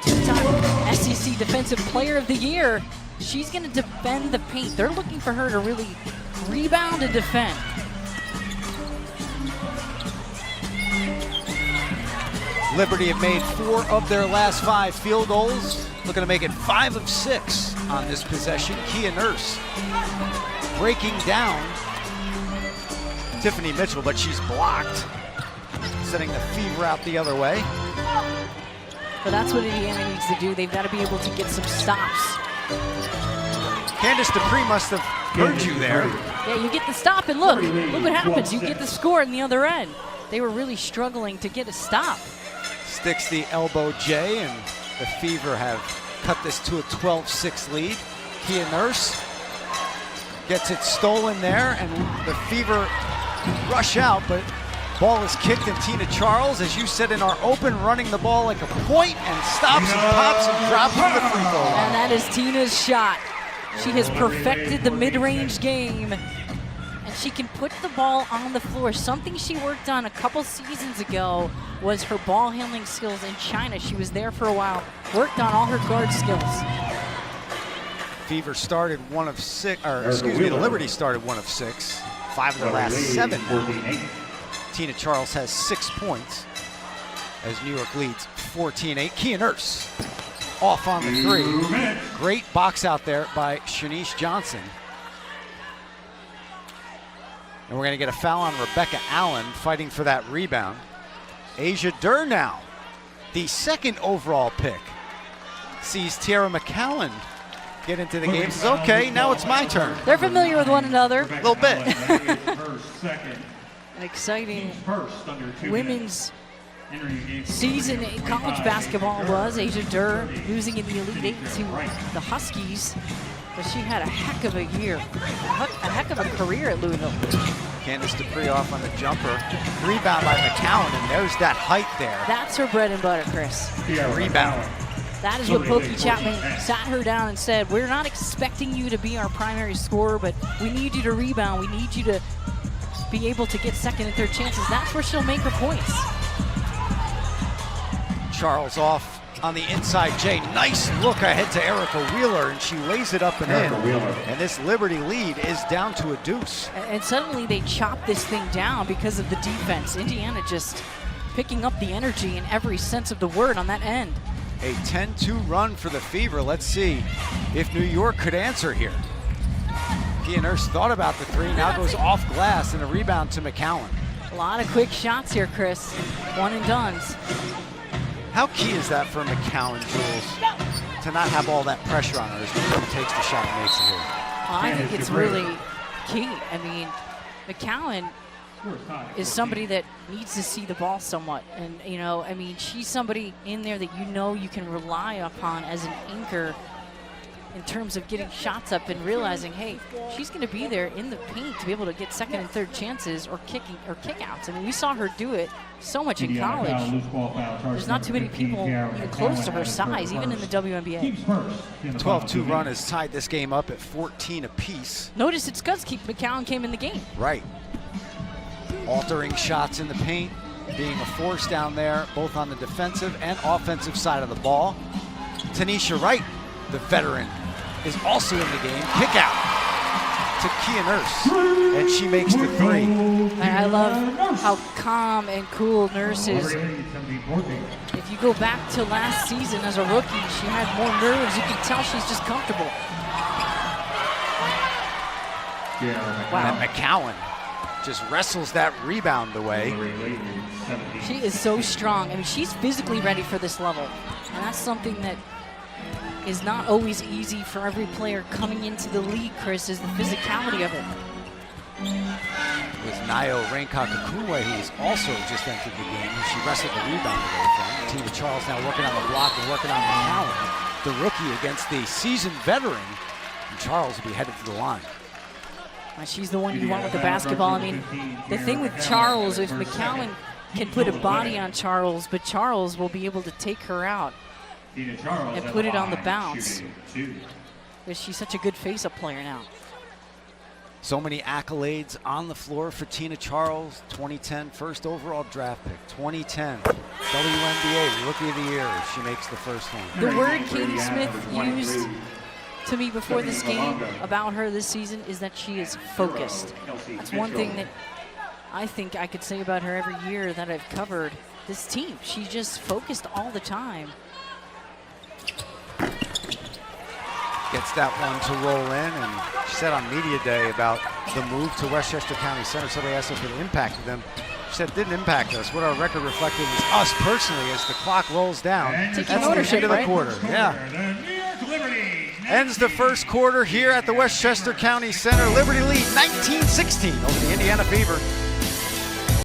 2-time SEC Defensive Player of the Year. She's going to defend the paint. They're looking for her to really rebound and defend. Liberty have made 4 of their last 5 field goals. Looking to make it 5 of 6 on this possession. Kia Nurse breaking down Tiffany Mitchell, but she's blocked, sending the Fever out the other way. But that's what Indiana needs to do. They've got to be able to get some stops. Candace Dupree must have heard you there. Yeah, you get the stop, and look what happens. You get the score on the other end. They were really struggling to get a stop. Sticks the elbow J, and the Fever have cut this to a 12-6 lead. Kia Nurse gets it stolen there, and the Fever rush out, but ball is kicked, and Tina Charles, as you said in our open, running the ball like a point, and stops and pops and drops from the free throw line. And that is Tina's shot. She has perfected the mid-range game, and she can put the ball on the floor. Something she worked on a couple seasons ago was her ball handling skills in China. She was there for a while, worked on all her guard skills. Fever started 1 of 6, or excuse me, the Liberty started 1 of 6, 5 of their last 7. Tina Charles has 6 points as New York leads 14-8. Kia Nurse off on the 3. Great box out there by Shanice Johnson. And we're going to get a foul on Rebecca Allen fighting for that rebound. Asia Durr now, the 2nd overall pick, sees Tiara McCowan get into the game. Says, okay, now it's my turn. They're familiar with one another. A little bit. An exciting women's season in college basketball was. Asia Durr losing in the Elite 8 to the Huskies, but she had a heck of a year, a heck of a career at Louisville. Candace Dupree off on the jumper. Rebound by McCowan, and there's that height there. That's her bread and butter, Chris. Rebound. That is what Pokey Chapman sat her down and said, we're not expecting you to be our primary scorer, but we need you to rebound. We need you to be able to get 2nd and 3rd chances. That's where she'll make her points. Charles off on the inside J. Nice look ahead to Erica Wheeler, and she lays it up and in. And this Liberty lead is down to a deuce. And suddenly they chop this thing down because of the defense. Indiana just picking up the energy in every sense of the word on that end. A 10-2 run for the Fever. Let's see if New York could answer here. Kia Nurse thought about the 3, now goes off glass, and a rebound to McCowan. A lot of quick shots here, Chris. One and dones. How key is that for McCowan, Jules, to not have all that pressure on her as she takes the shot and makes it here? Well, I think it's really key. I mean, McCowan is somebody that needs to see the ball somewhat. And, you know, I mean, she's somebody in there that you know you can rely upon as an anchor in terms of getting shots up and realizing, hey, she's going to be there in the paint to be able to get 2nd and 3rd chances or kickouts. I mean, we saw her do it so much in college. There's not too many people even close to her size, even in the WNBA. 12-2 run has tied this game up at 14 apiece. Notice it's because McCowan came in the game. Right. Altering shots in the paint, being a force down there, both on the defensive and offensive side of the ball. Tanisha Wright, the veteran, is also in the game. Kick out to Kia Nurse, and she makes the 3. I love how calm and cool Nurse is. If you go back to last season as a rookie, she had more nerves. You can tell she's just comfortable. Wow. And McCowan just wrestles that rebound away. She is so strong. I mean, she's physically ready for this level, and that's something that is not always easy for every player coming into the league, Chris, is the physicality of it. With Nayo Raincock-Akunwe, who has also just entered the game, who she wrestled the rebound away from. Tina Charles now working on the block and working on McCowan, the rookie against the seasoned veteran. And Charles will be headed to the line. She's the one you want with the basketball. I mean, the thing with Charles, if McCowan can put a body on Charles, but Charles will be able to take her out and put it on the bounce. Because she's such a good face-up player now. So many accolades on the floor for Tina Charles. 2010 first overall draft pick. 2010 WNBA Rookie of the Year. She makes the first one. The word Katie Smith used to me before this game about her this season is that she is focused. That's one thing that I think I could say about her every year that I've covered this team. She's just focused all the time. Gets that one to roll in, and she said on media day about the move to Westchester County Center. Somebody asked if it impacted them. She said it didn't impact us. What our record reflected was us personally as the clock rolls down. Taking That's the ownership, end of the right? quarter. Yeah. Ends the first quarter here at the Westchester County Center. Liberty lead 19-16 over the Indiana Fever.